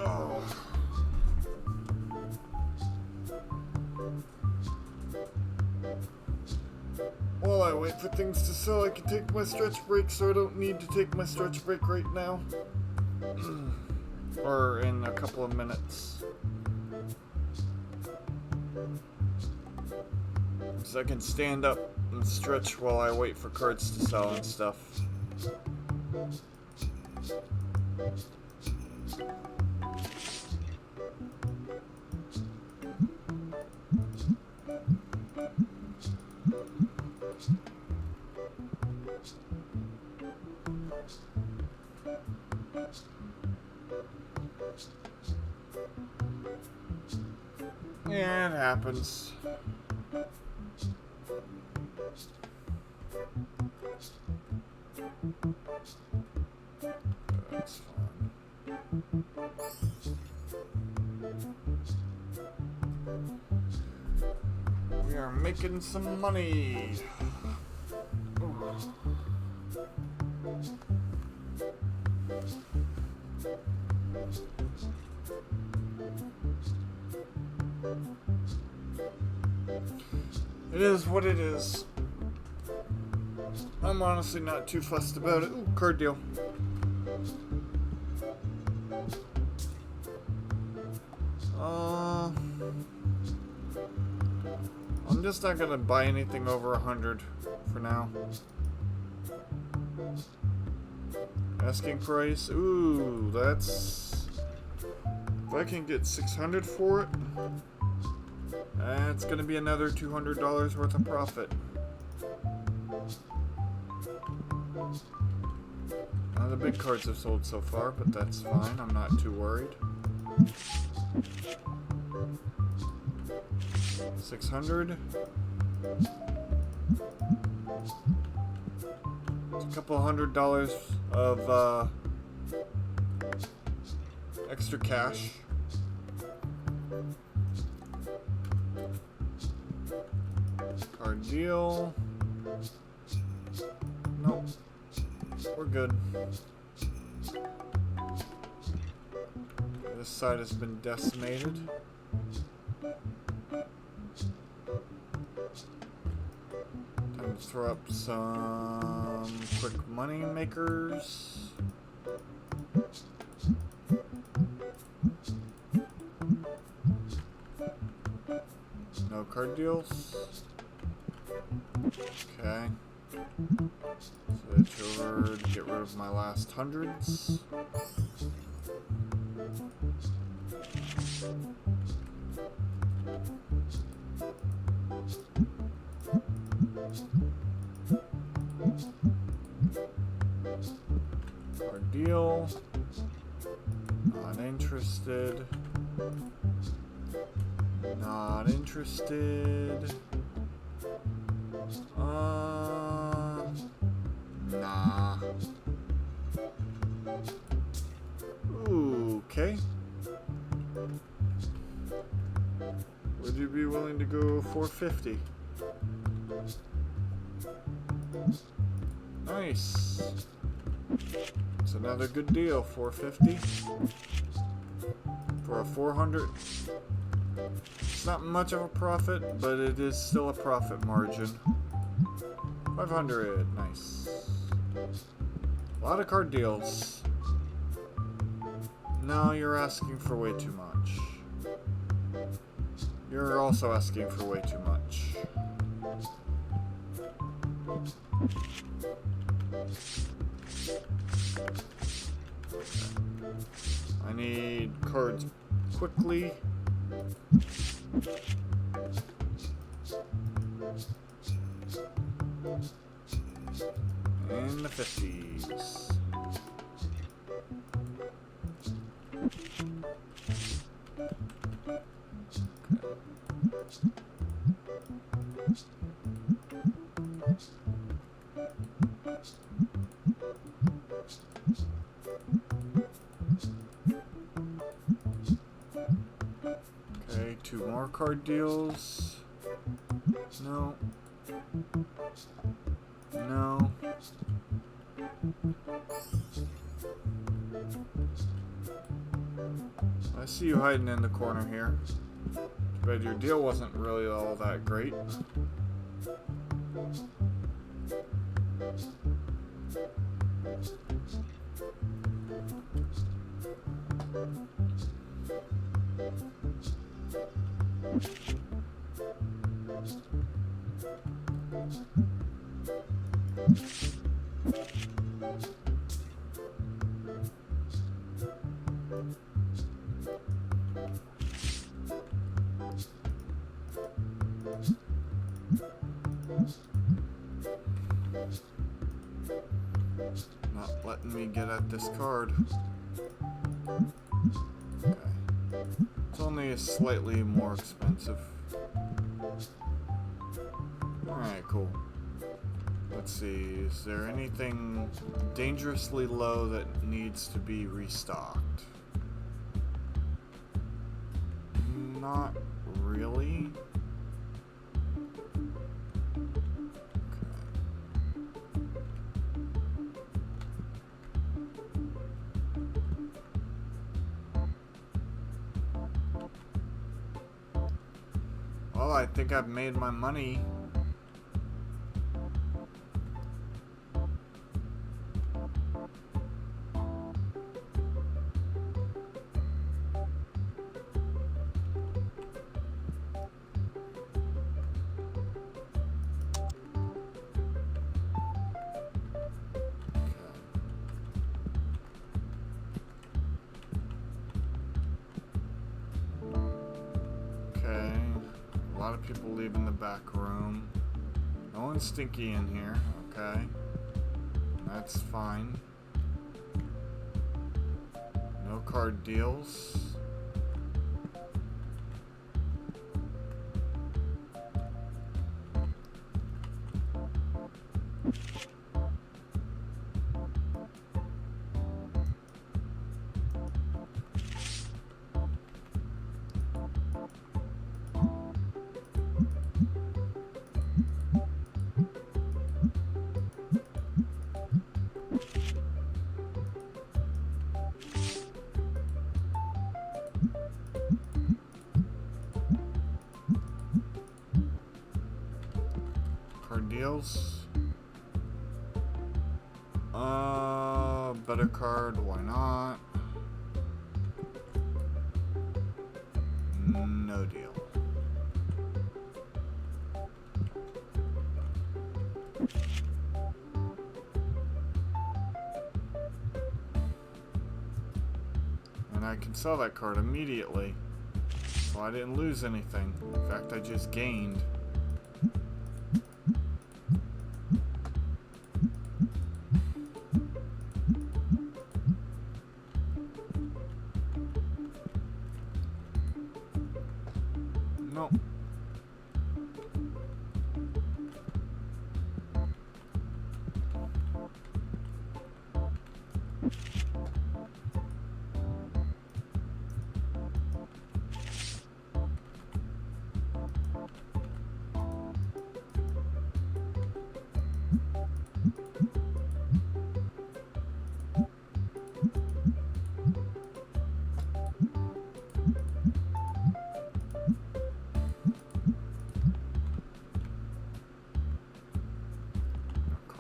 Oh. While I wait for things to sell, I can take my stretch break, so I don't need to take my stretch break right now. Or in a couple of minutes. So I can stand up and stretch while I wait for cards to sell and stuff. Yeah, it happens. That's fine. We are making some money. Ooh. It is what it is. I'm honestly not too fussed about it. Ooh, card deal. I'm just not gonna buy anything over 100 for now. Asking price. Ooh, that's... If I can get 600 for it, that's gonna be another $200 worth of profit. None of the big cards have sold so far, but that's fine. I'm not too worried. 600. It's a couple $100 of extra cash. Card deal. Nope. We're good. This side has been decimated. Time to throw up some quick money makers. No card deals. Okay. Switch over to get rid of my last hundreds. deal. Not interested. Not interested. Nah. Okay. Would you be willing to go 450? Nice. It's another good deal, 450 for a 400. It's not much of a profit, but it is still a profit margin. 500, nice. A lot of card deals. No, you're asking for way too much. You're also asking for way too much. I need cards quickly. In the 50s. Okay, 2 more card deals. No. No. I see you hiding in the corner here. Too bad your deal wasn't really all that great. Not letting me get at this card. Okay. It's only slightly more expensive. Alright, cool. Let's see, is there anything dangerously low that needs to be restocked? Not really. Well, I think I've made my money. A lot of people leaving the back room. No one's stinky in here, okay. That's fine. No card deals. Deals. Better card, why not? No deal. And I can sell that card immediately. So I didn't lose anything. In fact, I just gained.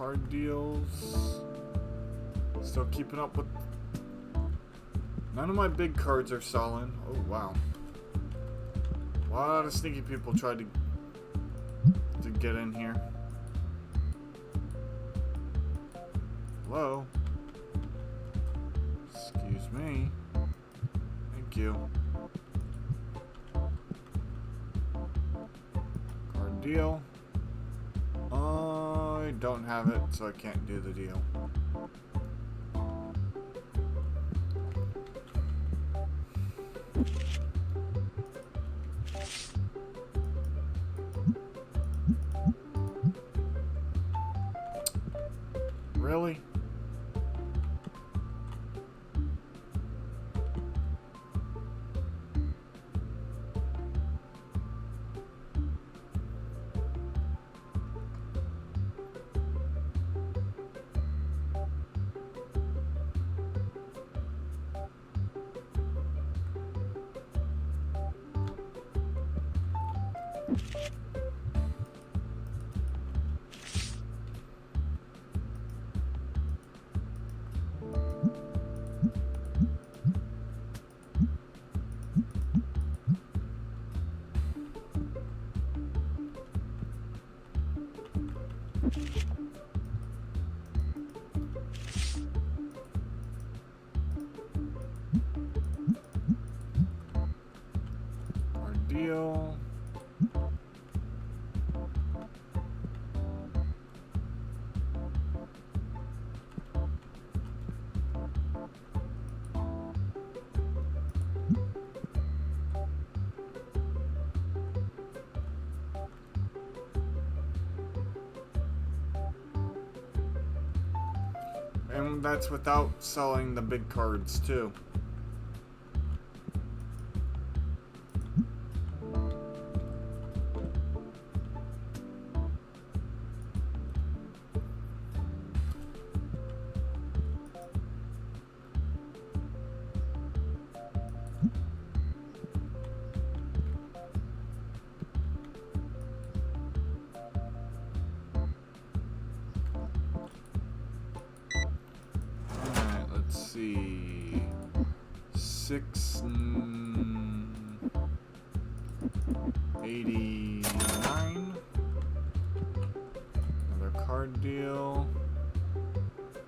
card deals. Still keeping up with... None of my big cards are selling. Oh, wow. A lot of sneaky people tried to get in here. Hello? Excuse me. Thank you. Card deal. I don't have it, so I can't do the deal. Really? Our deal. And that's without selling the big cards, too. See, 689. Another card deal.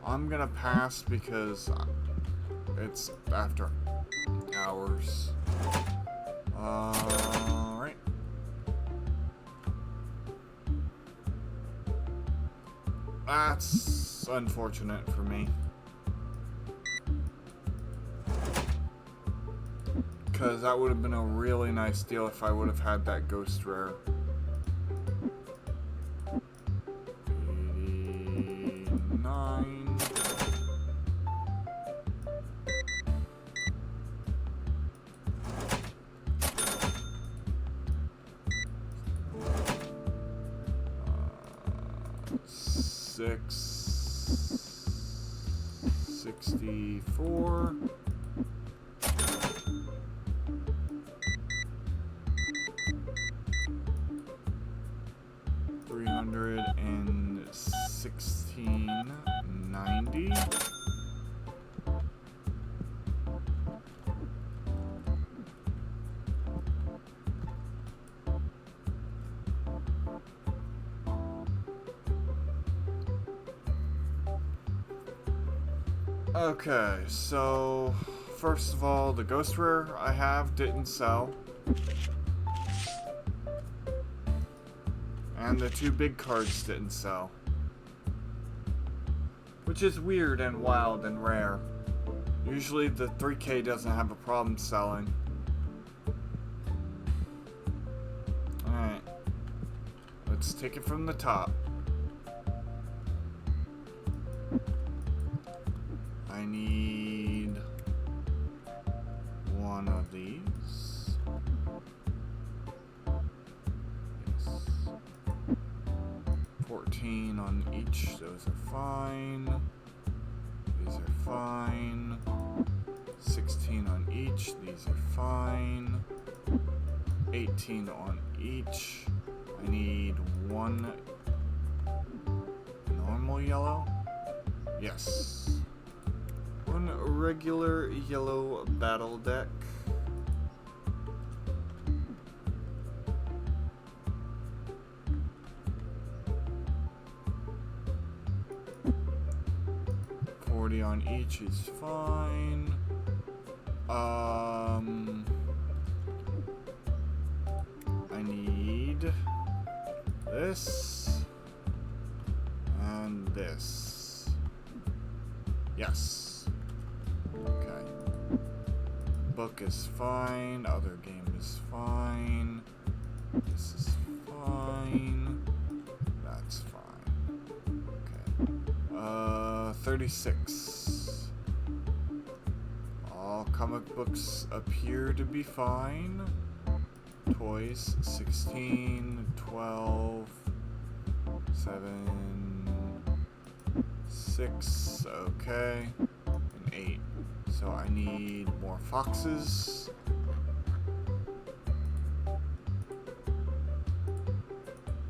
I'm gonna pass because it's after hours. Alright. That's unfortunate for me. Because that would have been a really nice deal if I would have had that ghost rare. 89. Six. 64. 316.90. Okay, so first of all, the ghost rare I have didn't sell. And the two big cards didn't sell. Which is weird and wild and rare. Usually the 3K doesn't have a problem selling. Alright. Let's take it from the top. I need one of these. Yes. 14 on each, those are fine. These are fine. 16 on each, these are fine. 18 on each. I need one normal normal yellow? Yes. One regular yellow battle deck. On each is fine. I need this and this. Yes. Okay. Book is fine. Other game is fine. This is fine. That's fine. Okay. 36. All comic books appear to be fine. Toys, 16, 12, 7, 6, okay, and 8. So I need more foxes.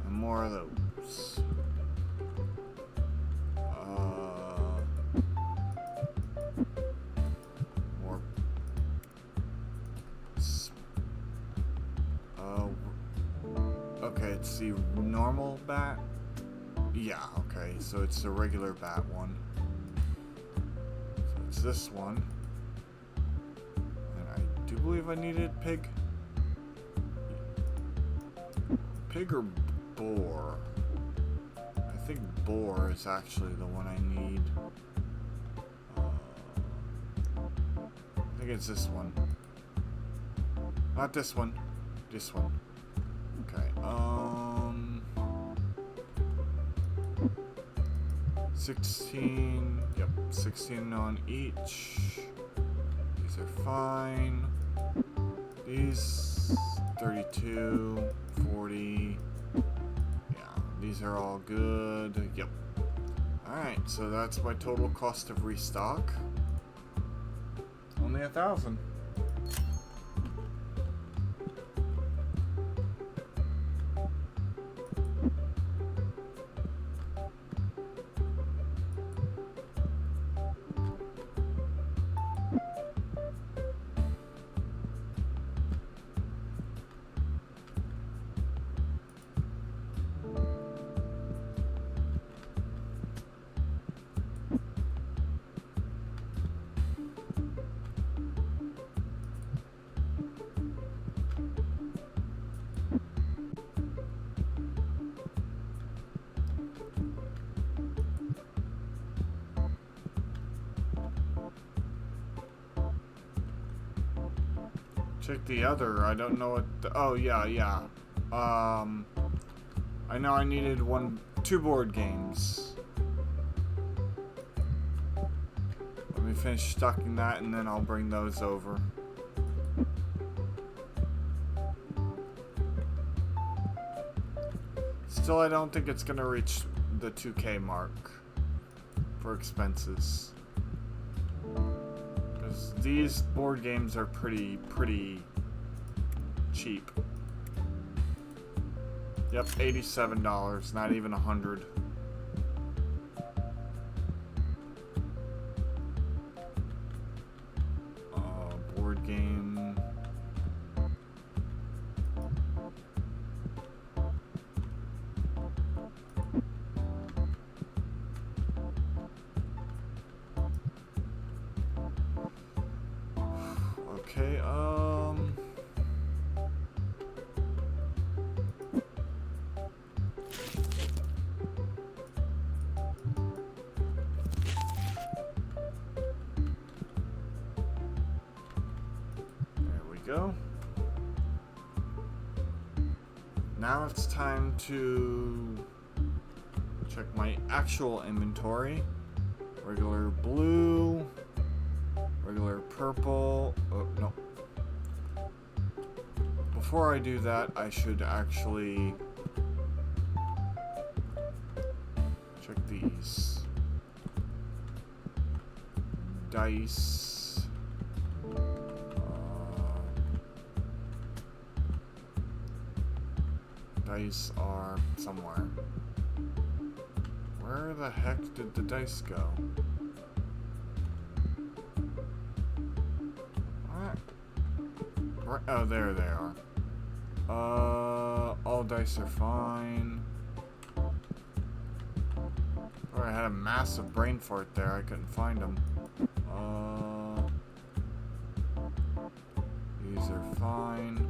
And more of those. Okay, it's the normal bat. Yeah, okay, so it's the regular bat one. So it's this one. And I do believe I needed pig. Pig or boar? I think boar is actually the one I need. I think it's this one. Not this one. This one. Okay, 16, yep, 16 on each. These are fine. These, 32, 40. Yeah, these are all good. Yep. Alright, so that's my total cost of restock. Only 1,000. Check the other. I don't know what. Oh yeah, yeah. I know I needed two board games. Let me finish stocking that, and then I'll bring those over. Still, I don't think it's gonna reach the 2K mark for expenses. These board games are pretty cheap. Yep, $87, not even $100. Board game. Okay, there we go. Now it's time to check my actual inventory. Regular blue. Regular purple. Oh, no. Before I do that, I should actually check these. Dice. Dice are somewhere. Where Where the heck did the dice go? What? Right, oh, there they are. All dice are fine. Oh, I had a massive brain fart there. I couldn't find them. These are fine.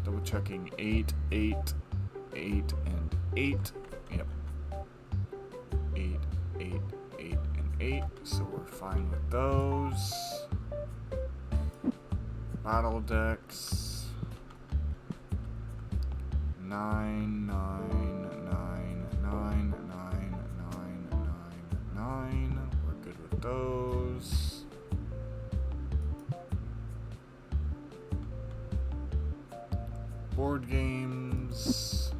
Double checking 8, 8, 8, and 8. Yep. 8, 8, 8, and 8. So we're fine with those. Battle decks. 9, 9, 9, 9, 9, 9, 9, 9. We're good with those. Board games.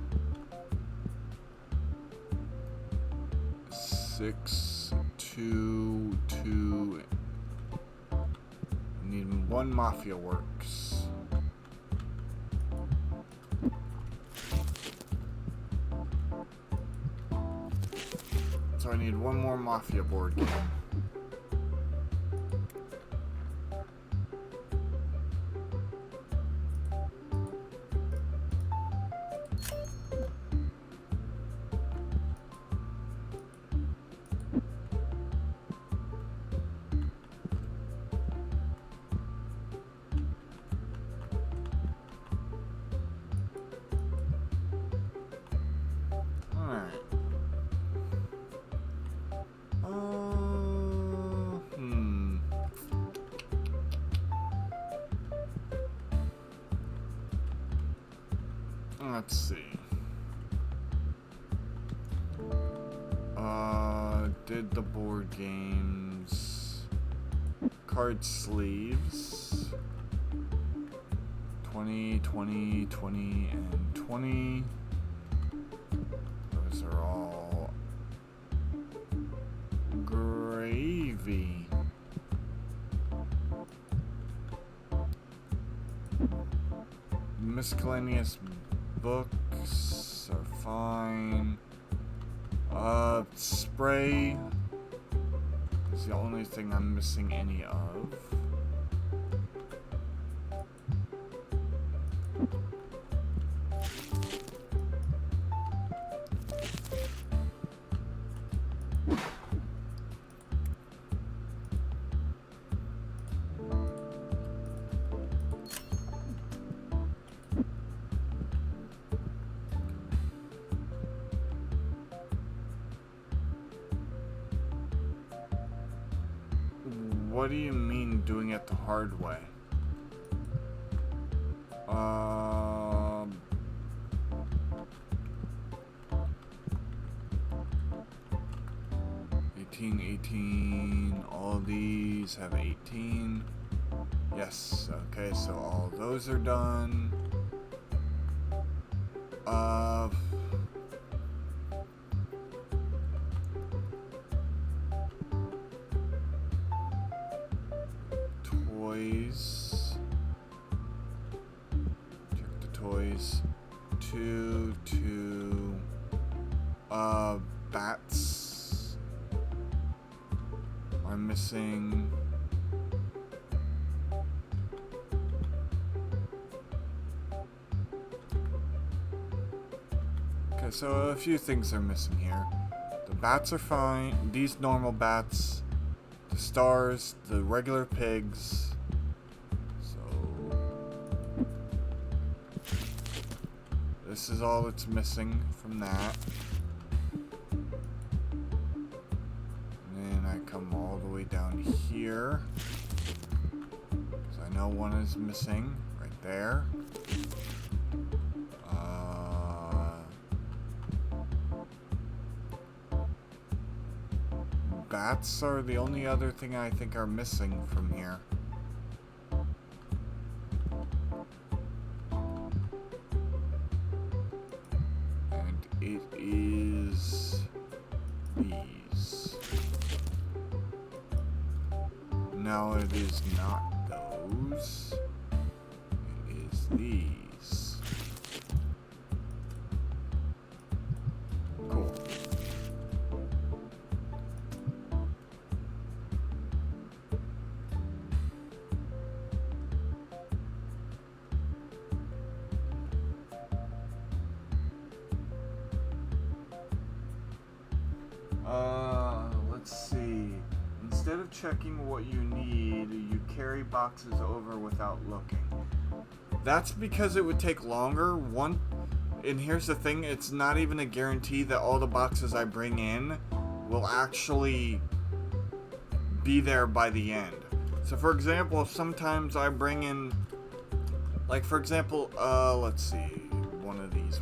6, 2, 2. I need one Mafia Works. So I need one more Mafia board game. Let's see. Did the board games. Card sleeves. 20, 20, 20, and 20. Those are all gravy. Miscellaneous books are fine. Spray is the only thing I'm missing any of. What do you mean doing it the hard way? 18, 18, all these have 18. Yes, okay, so all those are done. Toys. Check the toys. 2, 2. Bats are missing. Okay, so a few things are missing here. The bats are fine. These normal bats. The stars. The regular pigs. So this is all that's missing from that. And then I come all the way down here. Because I know one is missing right there. Bats are the only other thing I think are missing from here. And it is these. No, it is not those. It is these. Cool. instead of checking what you need, you carry boxes over without looking. That's because it would take longer. And here's the thing, it's not even a guarantee that all the boxes I bring in will actually be there by the end. So for example, sometimes I bring in, like for example, let's see, one of these.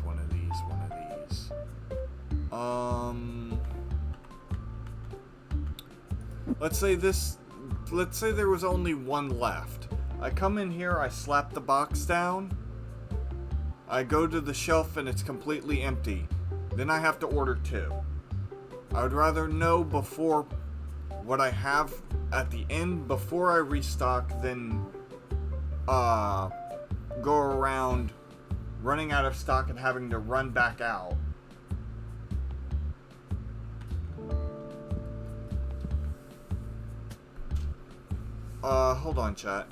Let's say there was only one left. I come in here, I slap the box down, I go to the shelf and it's completely empty. Then I have to order two. I would rather know before what I have at the end before I restock than go around running out of stock and having to run back out. Hold on, chat.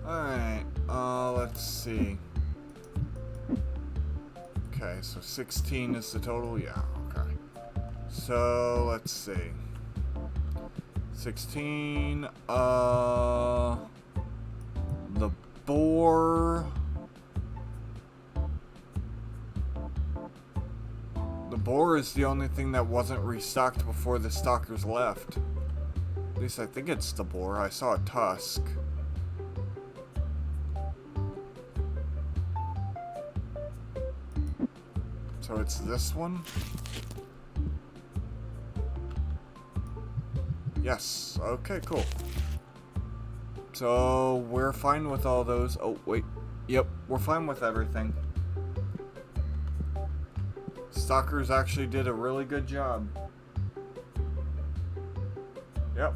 Alright, let's see. Okay, so 16 is the total? Yeah, okay. So, let's see. 16, the boar. The boar is the only thing that wasn't restocked before the stalkers left. At least I think it's the boar. I saw a tusk. So it's this one? Yes. Okay, cool. So we're fine with all those. Oh, wait. Yep, we're fine with everything. Stalkers actually did a really good job. Yep.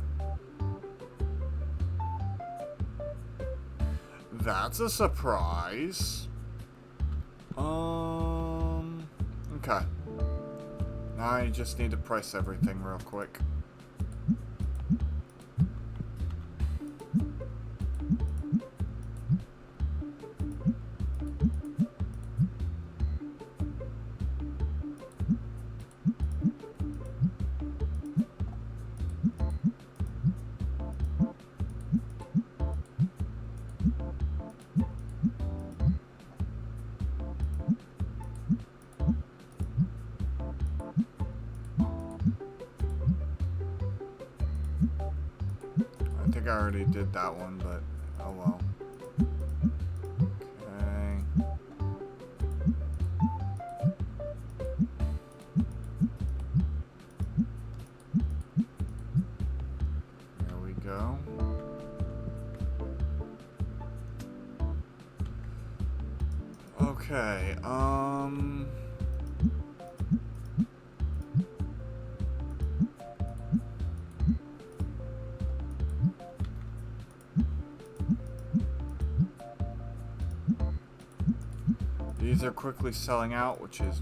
That's a surprise. Okay. Now I just need to price everything real quick. I think I already did that one, but oh well. Okay. There we go. Okay, these are quickly selling out, which is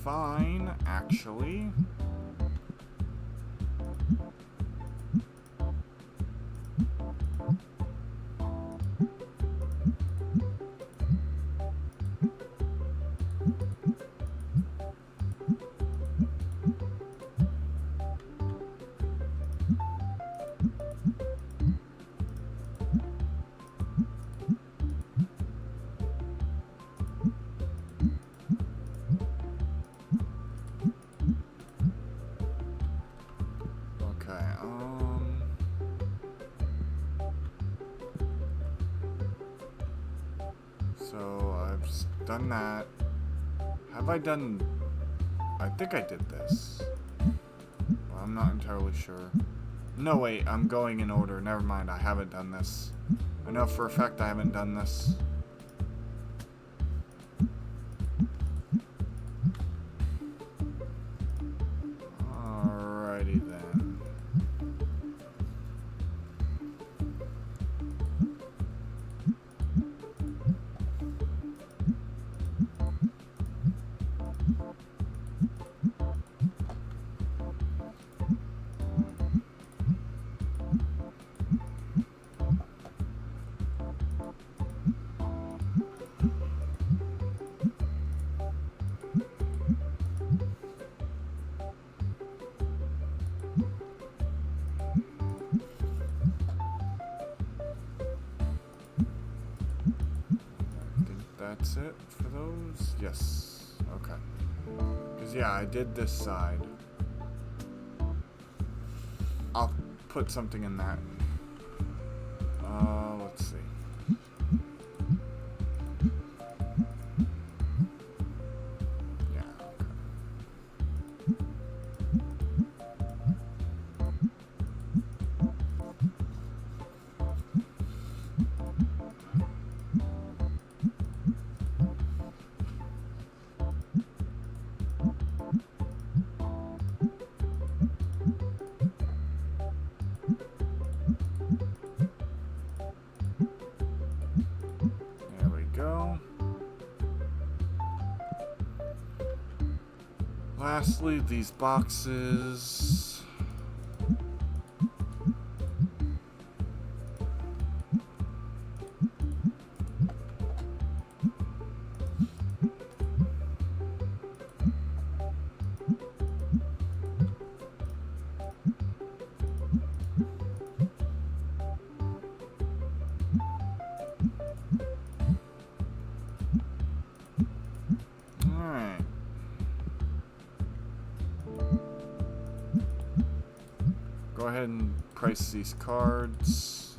fine, actually. done that. Have I done... I think I did this. But I'm not entirely sure. No, wait, I'm going in order. Never mind, I haven't done this. I know for a fact I haven't done this. Alrighty then. That's it for those? Yes. Okay. Because, yeah, I did this side. I'll put something in that. Let's see. Yeah, okay. Lastly, these boxes. Go ahead and price these cards.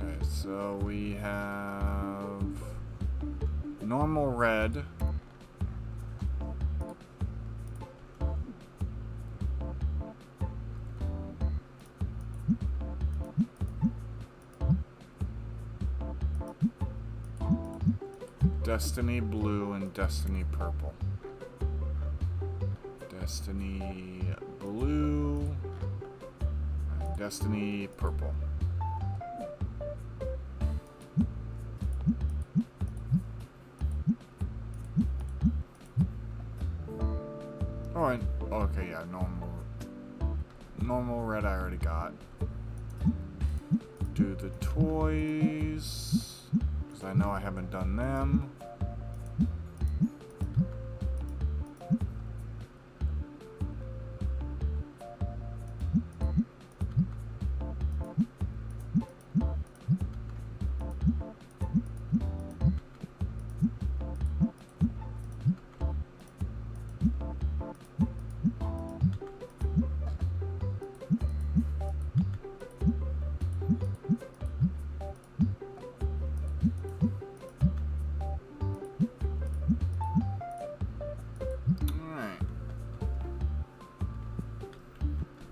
Okay, so we have normal red. Destiny blue and Destiny purple. Destiny blue and Destiny purple. Alright, okay, yeah, normal red I already got. Do the toys, because I know I haven't done them.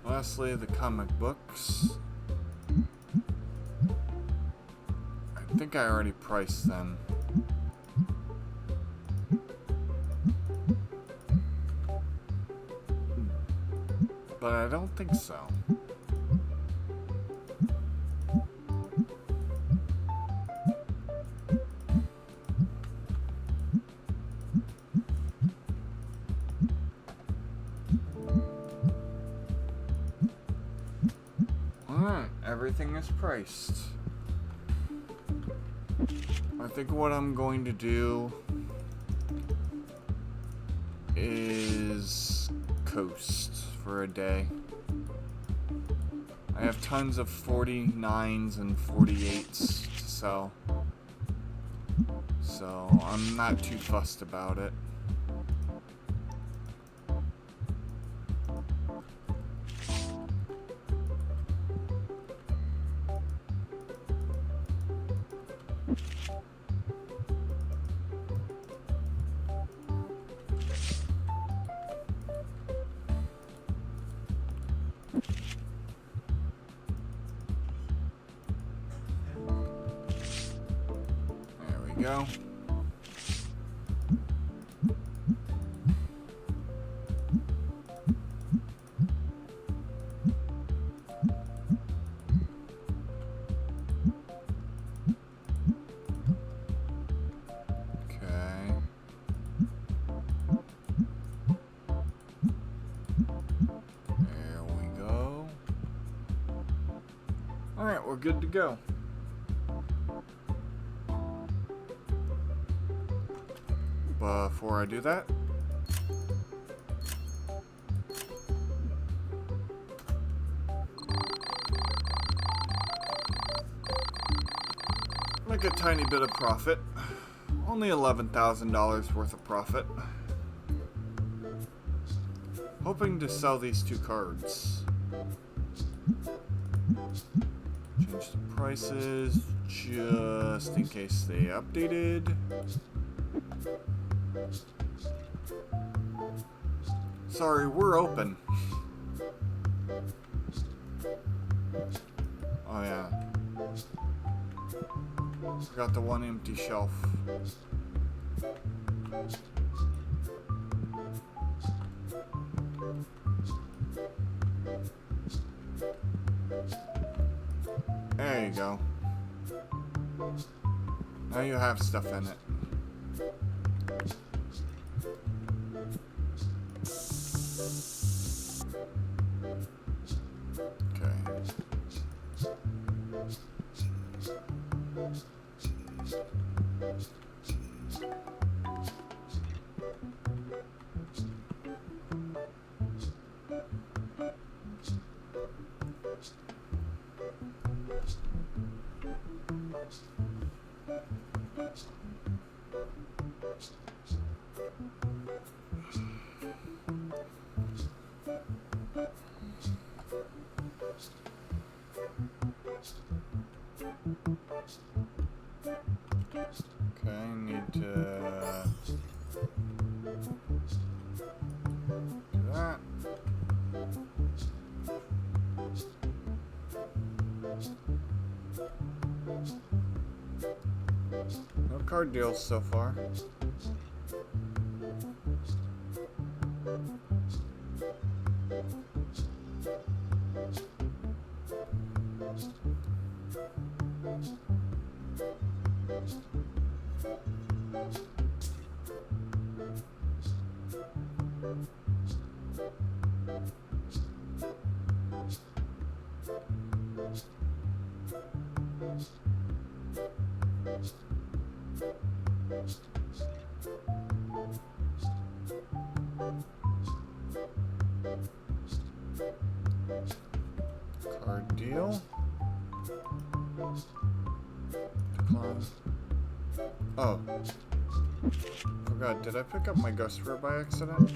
Lastly, the comic books. I think I already priced them. But I don't think so. Everything is priced. I think what I'm going to do is coast for a day. I have tons of 49s and 48s to sell, so I'm not too fussed about it. go. Alright, we're good to go. Before I do that, make a tiny bit of profit. Only $11,000 worth of profit. Hoping to sell these 2 cards. Change the prices just in case they updated. Sorry, we're open. Oh yeah. Forgot the one empty shelf. There you go. Now you have stuff in it. Okay, I need to do that. No card deals so far. Card deal. Decline. Oh. Forgot, did I pick up my Ghost Rare by accident?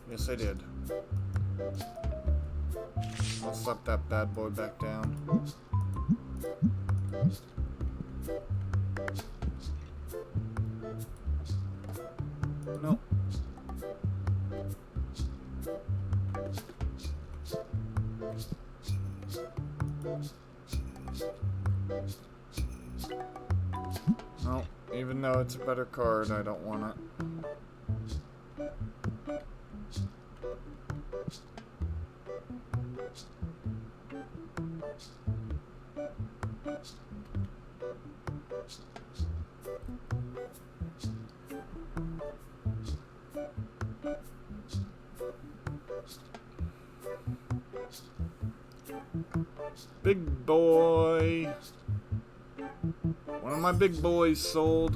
Yes, I did. I'll slap that bad boy back down. Nope. No, even though it's a better card, I don't want it. Big boy. One of my big boys sold.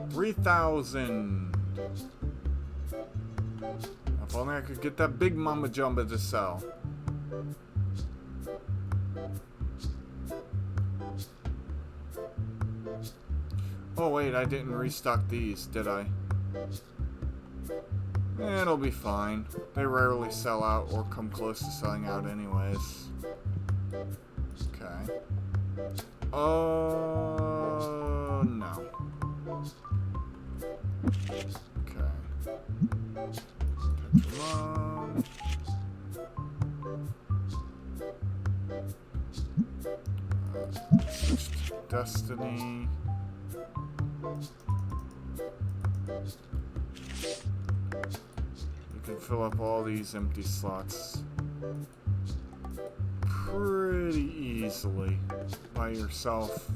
$3,000. If only I could get that big mama jumba to sell. Oh wait, I didn't restock these, did I? It'll be fine. They rarely sell out or come close to selling out anyways. Okay. No. Okay. Tetramon. Switch to Destiny. You can fill up all these empty slots pretty easily by yourself.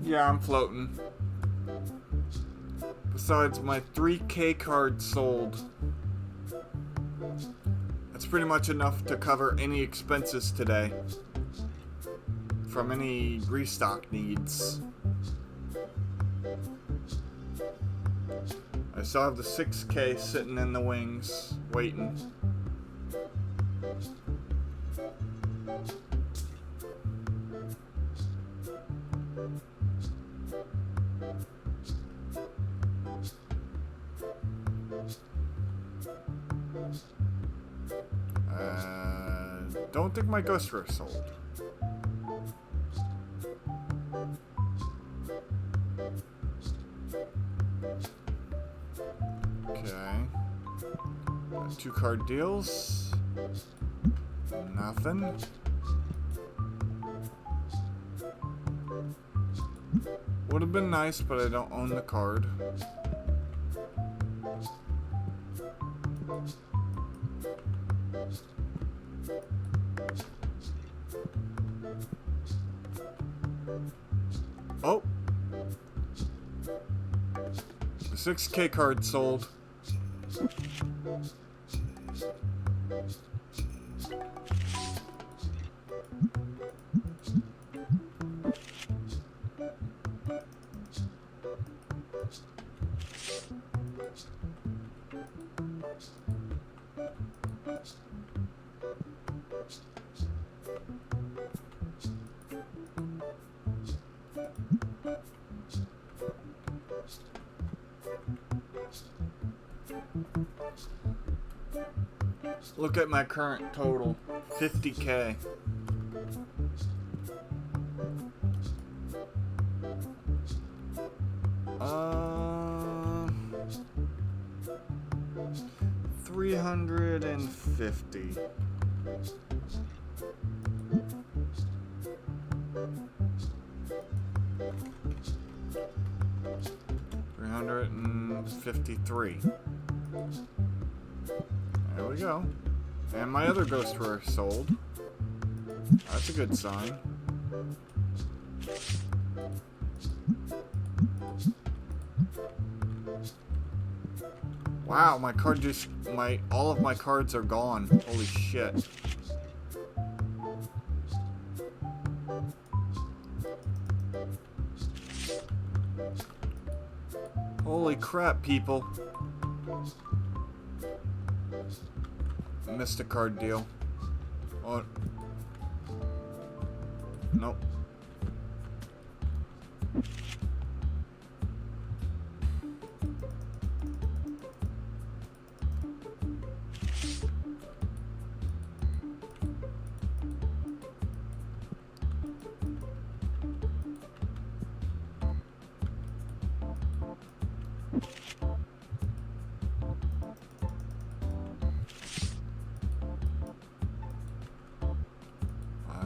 Yeah, I'm floating. Besides, my 3K card sold. That's pretty much enough to cover any expenses today. From any restock needs. I still have the 6K sitting in the wings, waiting. Don't think my Ghost Rare sold. Okay. 2 card deals. Nothing. Would have been nice, but I don't own the card. Oh! The 6K card sold. Look at my current total, 50K. Uh, 350. $353. There we go. And my other Ghost Rare sold. That's a good sign. Wow, my card just all of my cards are gone. Holy shit. Holy crap, people. Missed a card deal. Oh. Nope.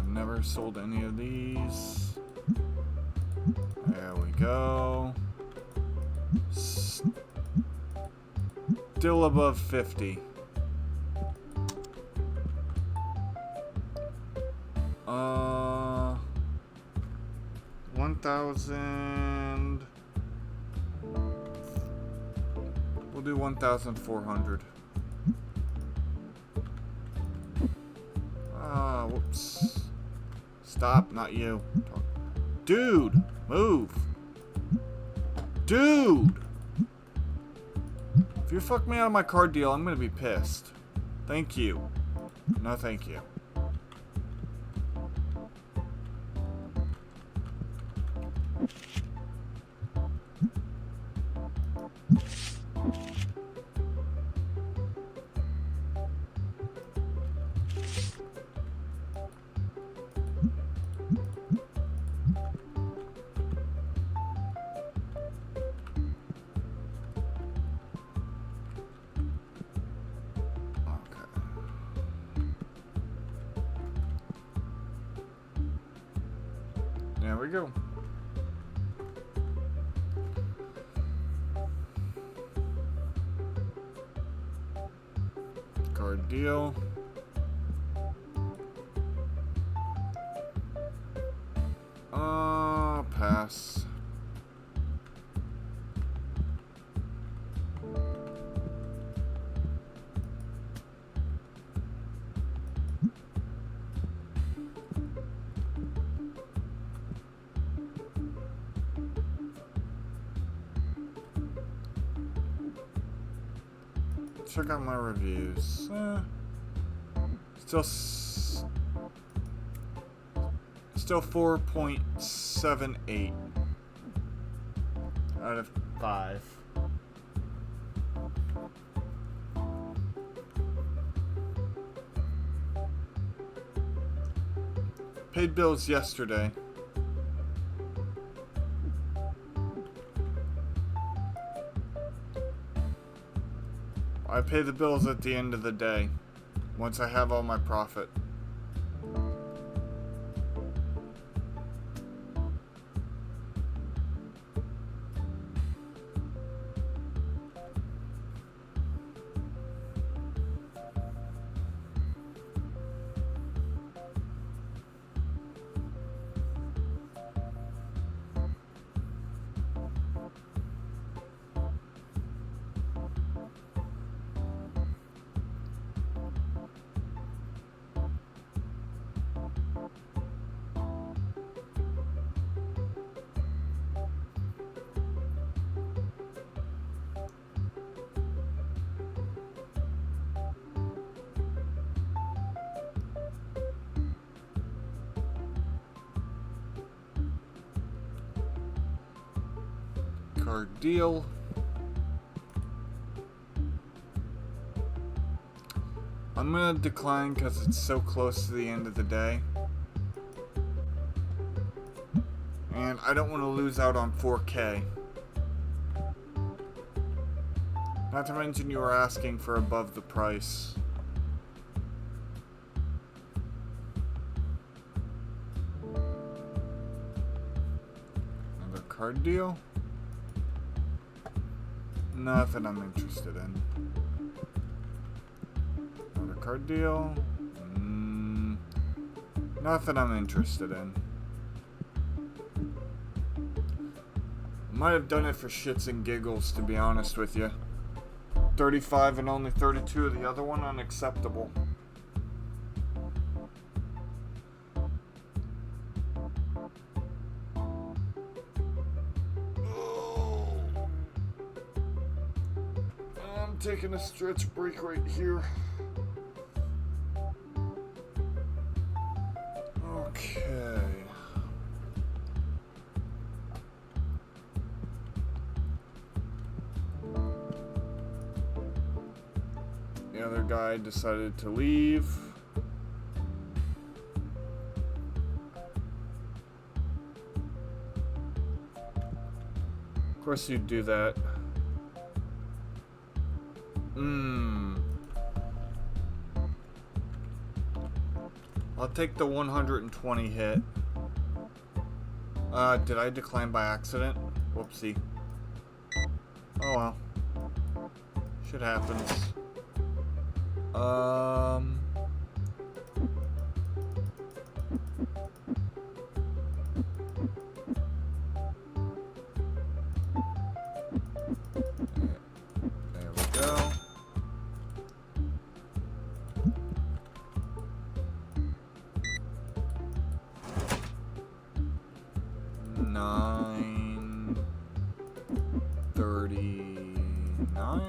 Never sold any of these. There we go. Still above 50. 1,000. We'll do 1,400. Ah, whoops. Stop, not you. Dude, move. Dude! If you fuck me out of my card deal, I'm gonna be pissed. Thank you. No, thank you. There we go. Card deal. Pass. Check out my reviews. Still 4.78 out of 5. Paid bills yesterday. I pay the bills at the end of the day, once I have all my profit. Card deal. I'm gonna decline because it's so close to the end of the day. And I don't want to lose out on 4K. Not to mention you were asking for above the price. Another card deal? Nothing I'm interested in. Another card deal? Nothing I'm interested in. Might have done it for shits and giggles, to be honest with you. 35 and only 32 of the other one, unacceptable. Taking a stretch break right here. Okay. The other guy decided to leave. Of course you'd do that. I'll take the 120 hit. Did I decline by accident? Whoopsie. Oh well. Shit happens. 39, 39.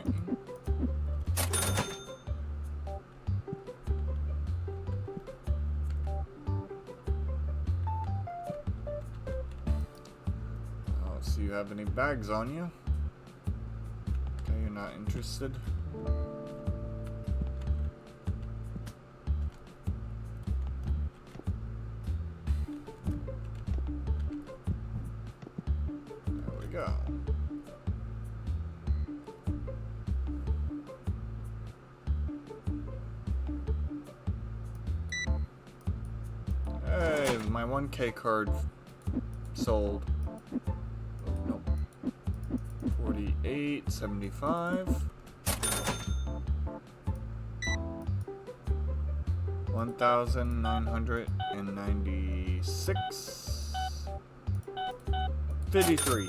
So you have any bags on you? Okay, you're not interested. There we go. Hey, my 1K card sold. 48.75. 1,996. 53.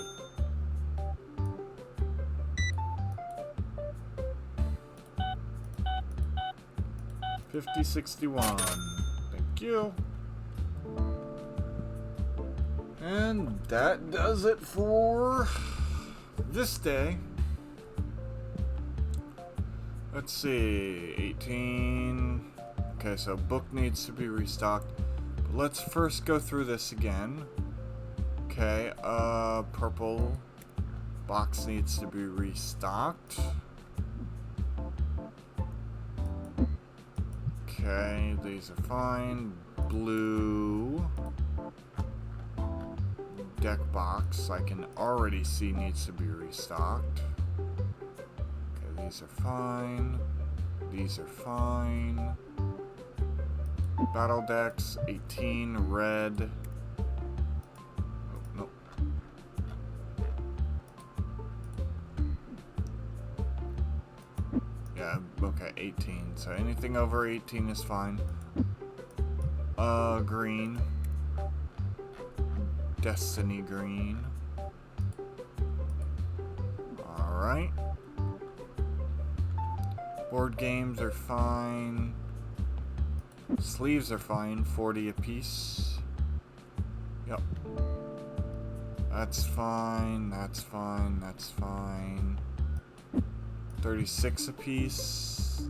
50.61. Thank you. And that does it for this day. Let's see, 18. Okay, so book needs to be restocked. But let's first go through this again. Okay, purple box needs to be restocked. Okay, these are fine. Blue deck box, I can already see needs to be restocked. Okay, these are fine. These are fine. Battle decks, 18, red. Oh, nope. Yeah, okay, 18. So anything over 18 is fine. Green. Destiny green. Alright. Board games are fine. Sleeves are fine. 40 apiece. Yep. That's fine. That's fine. That's fine. 36 apiece.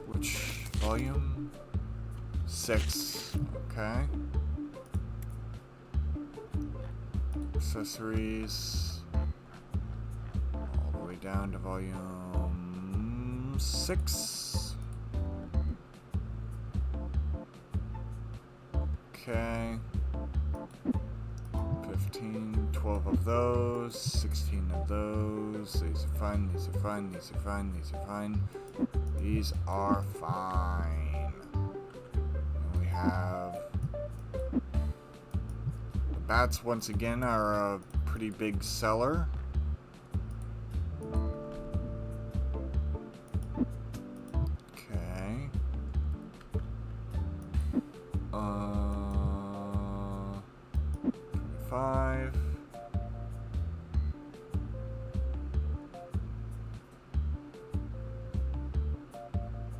Which volume? 6. Okay. Accessories. All the way down to volume 6. Okay. 15, 12 of those, 16 of those. These are fine, these are fine, these are fine, these are fine. These are fine. And we have the bats once again are a pretty big seller. Okay. 5.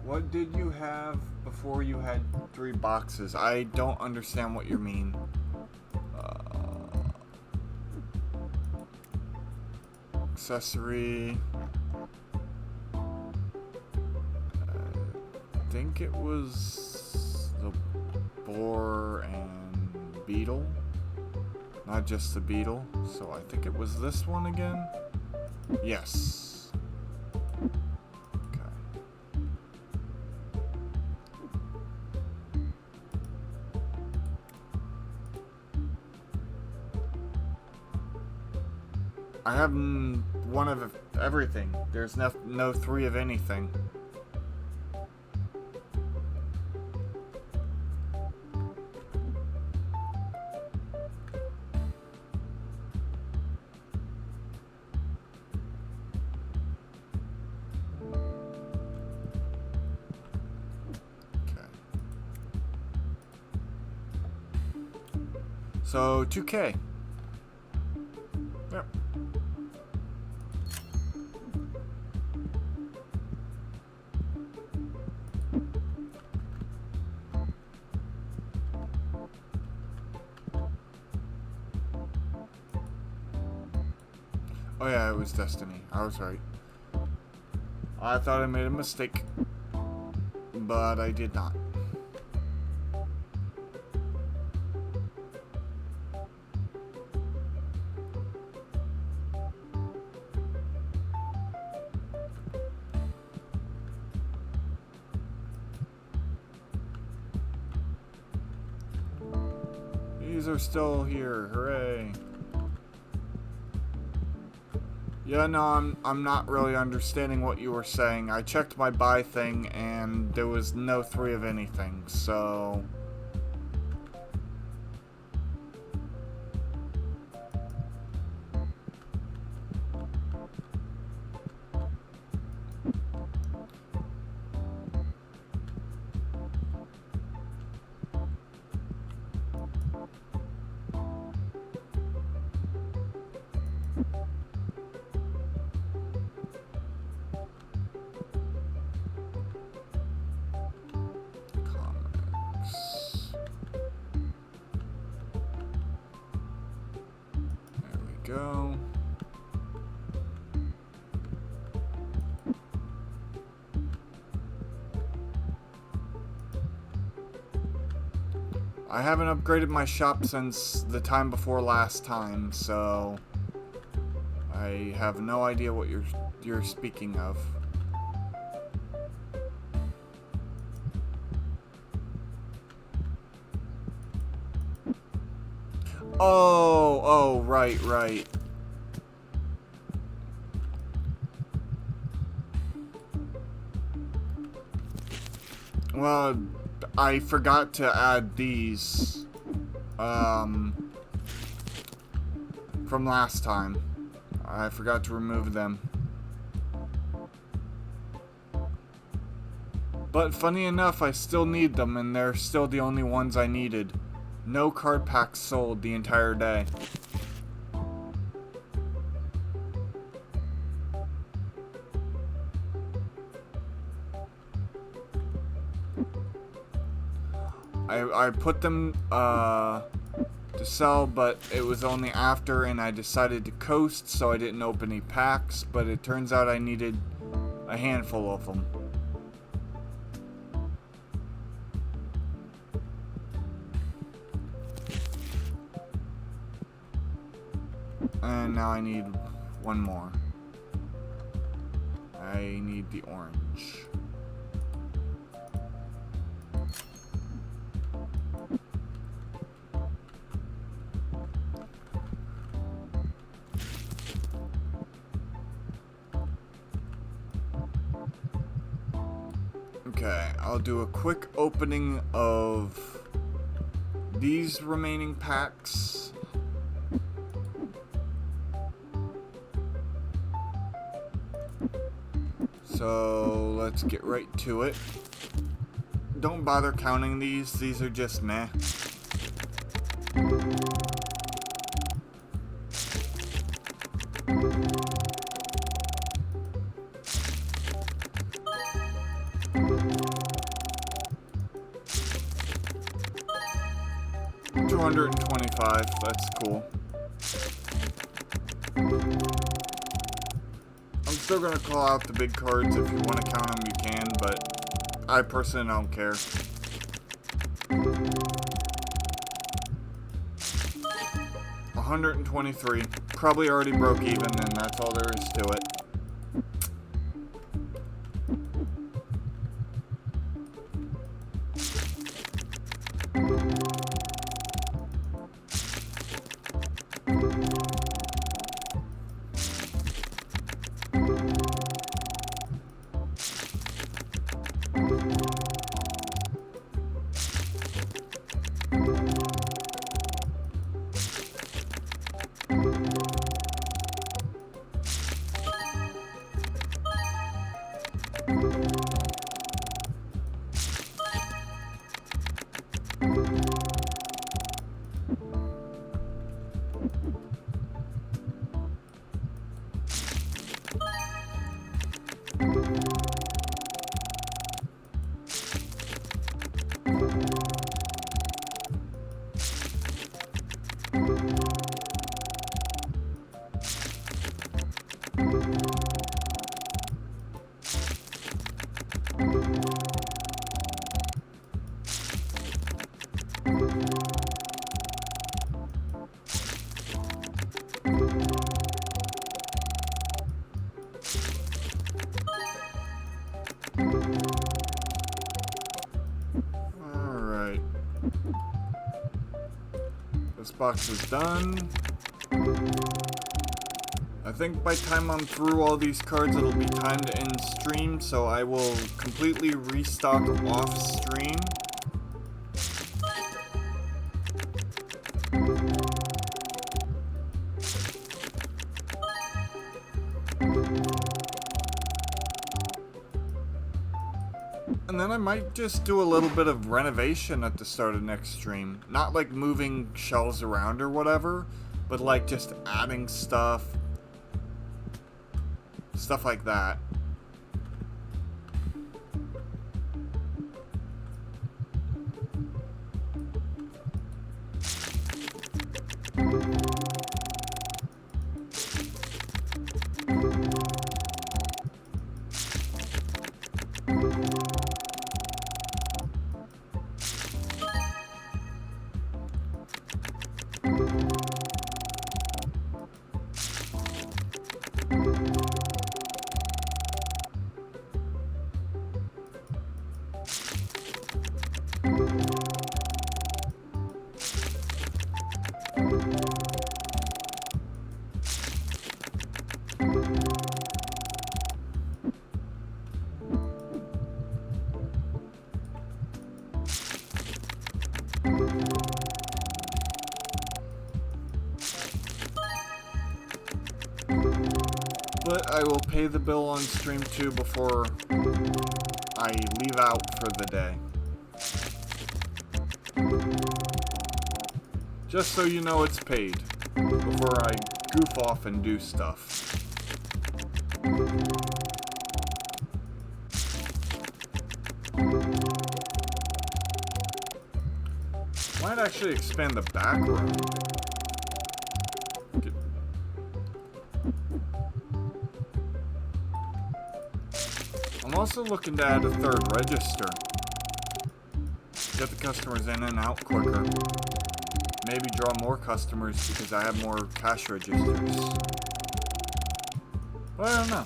What did you have before you had 3 boxes? I don't understand what you mean. Accessory. I think it was the boar and beetle. Not just the beetle. So I think it was this one again. Yes. Okay. I have one of everything. There's no 3 of anything. So 2K. Yep. Oh yeah, it was Destiny. I was right. I thought I made a mistake, but I did not. These are still here. Hooray. Yeah, no, I'm not really understanding what you were saying. I checked my buy thing and there was no 3 of anything, so... Go. I haven't upgraded my shop since the time before last time, so I have no idea what you're speaking of. Oh, right. Well, I forgot to add these, from last time. I forgot to remove them. But funny enough, I still need them, and they're still the only ones I needed. No card packs sold the entire day. I put them to sell, but it was only after, and I decided to coast, so I didn't open any packs, but it turns out I needed a handful of them. And now I need one more. I need the orange. Okay, I'll do a quick opening of these remaining packs. So let's get right to it. Don't bother counting these are just meh. $225, that's cool. I'm still gonna call out the big cards. If you want to count them, you can, but I personally don't care. $123. Probably already broke even, and that's all there is to it. This box is done. I think by the time I'm through all these cards, it'll be time to end stream, so I will completely restock off stream. And then I might just do a little bit of renovation at the start of next stream. Not like moving shelves around or whatever, but like just adding stuff. Stuff like that. But I will pay the bill on stream too before I leave out for the day. Just so you know it's paid before I goof off and do stuff. Might actually expand the back room. I'm also looking to add a third register. Get the customers in and out quicker. Maybe draw more customers because I have more cash registers. But I don't know.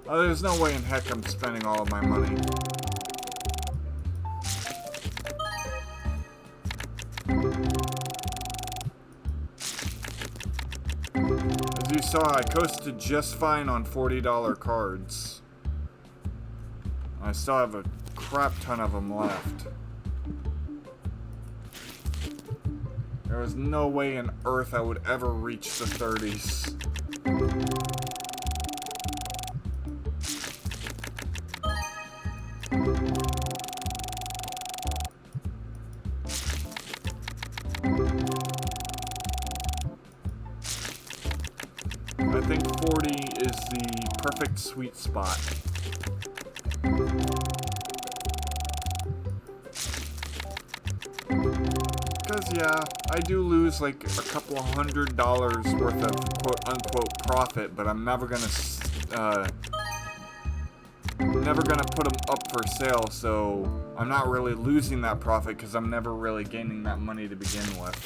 There's no way in heck I'm spending all of my money. As you saw, I coasted just fine on $40 cards. I still have a crap ton of them left. There was no way on earth I would ever reach the 30s. I think 40 is the perfect sweet spot. Because, yeah, I do lose like a couple $100 worth of quote-unquote profit, but I'm never gonna put them up for sale, so I'm not really losing that profit because I'm never really gaining that money to begin with.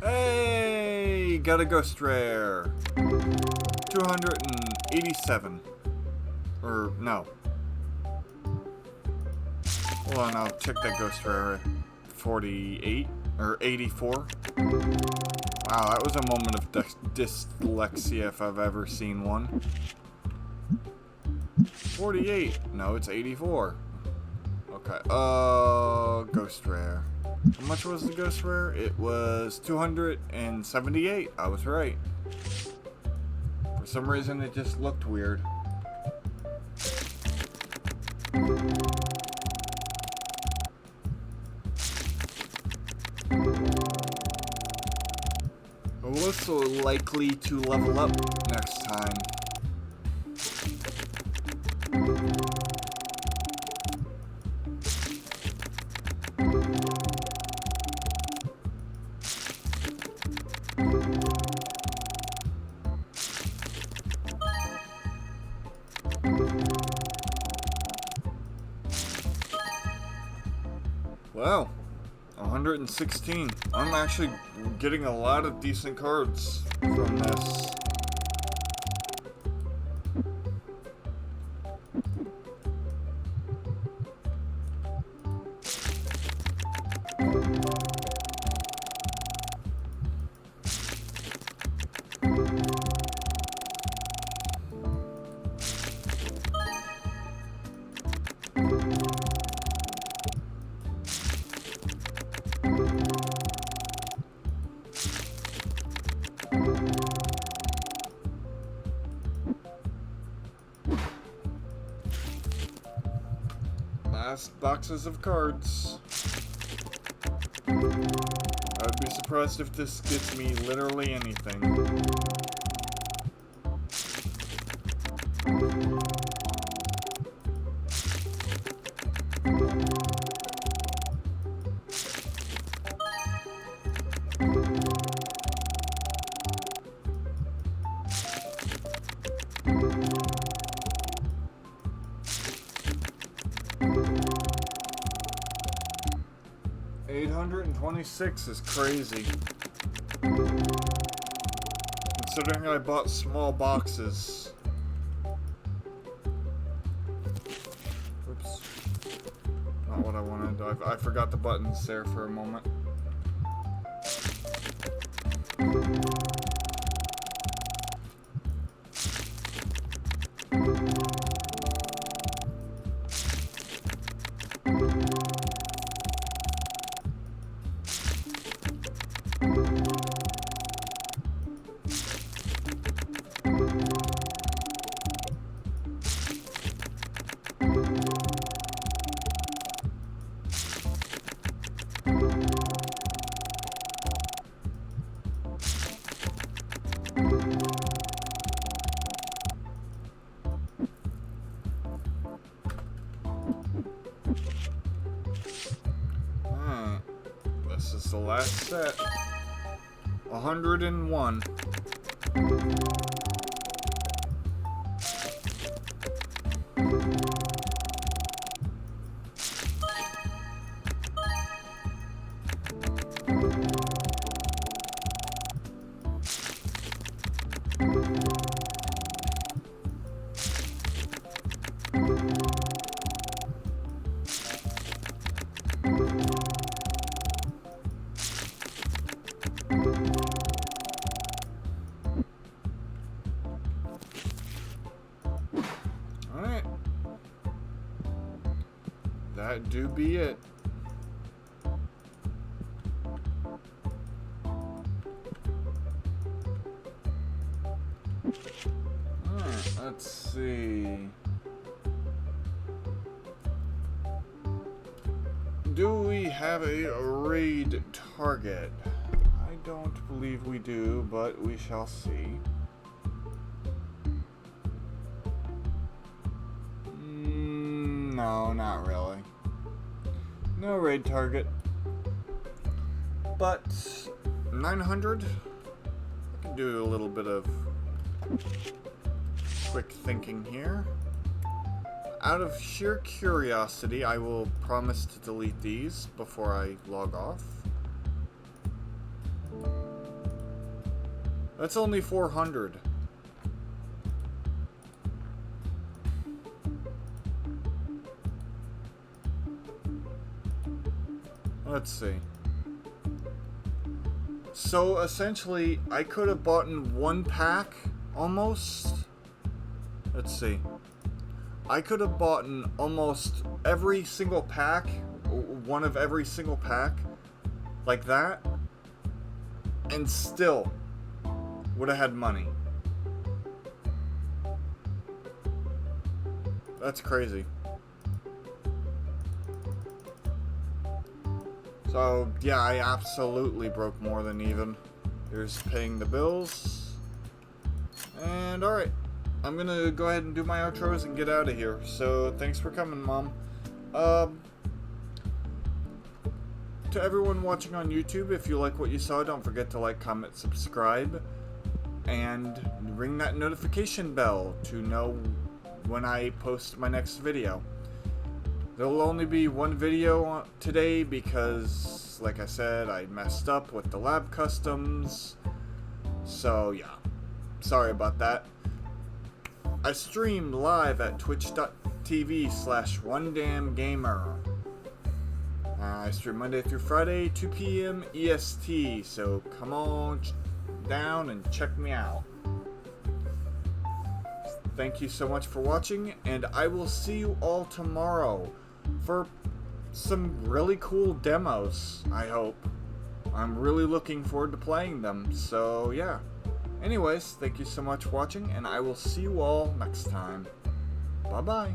Hey, got a ghost rare. 287. Or, no. Hold on, I'll check that ghost rare. 48? Or 84? Wow, that was a moment of dyslexia if I've ever seen one. 48. No, it's 84. Okay. Ghost rare. How much was the ghost rare? It was 278. I was right. For some reason, it just looked weird. I'm also likely to level up next time. Wow, 116. I'm actually getting a lot of decent cards from this. Last boxes of cards. I would be surprised if this gets me literally anything. $826 is crazy. Considering I bought small boxes. Oops. Not what I wanted. I forgot the buttons there for a moment. This is the last set. 101. Alright. That do be it. Alright, let's see. Do we have a raid target? I don't believe we do, but we shall see. No, not really. No raid target. But 900? I can do a little bit of quick thinking here. Out of sheer curiosity, I will promise to delete these before I log off. That's only 400. Let's see. So essentially, I could have bought in one pack, almost. Let's see. I could have bought in almost every single pack, one of every single pack, like that, and still would have had money. That's crazy. So, yeah, I absolutely broke more than even. Here's paying the bills. And, alright. I'm gonna go ahead and do my outros and get out of here. So, thanks for coming, Mom. To everyone watching on YouTube, if you like what you saw, don't forget to like, comment, subscribe. And ring that notification bell to know when I post my next video. There'll only be one video today because, like I said, I messed up with the lab customs. So yeah, sorry about that. I stream live at twitch.tv/OneDamnGamer. I stream Monday through Friday, 2 p.m. EST, so come on down and check me out. Thank you so much for watching, and I will see you all tomorrow for some really cool demos, I hope. I'm really looking forward to playing them, so yeah. Anyways, thank you so much for watching, and I will see you all next time. Bye-bye.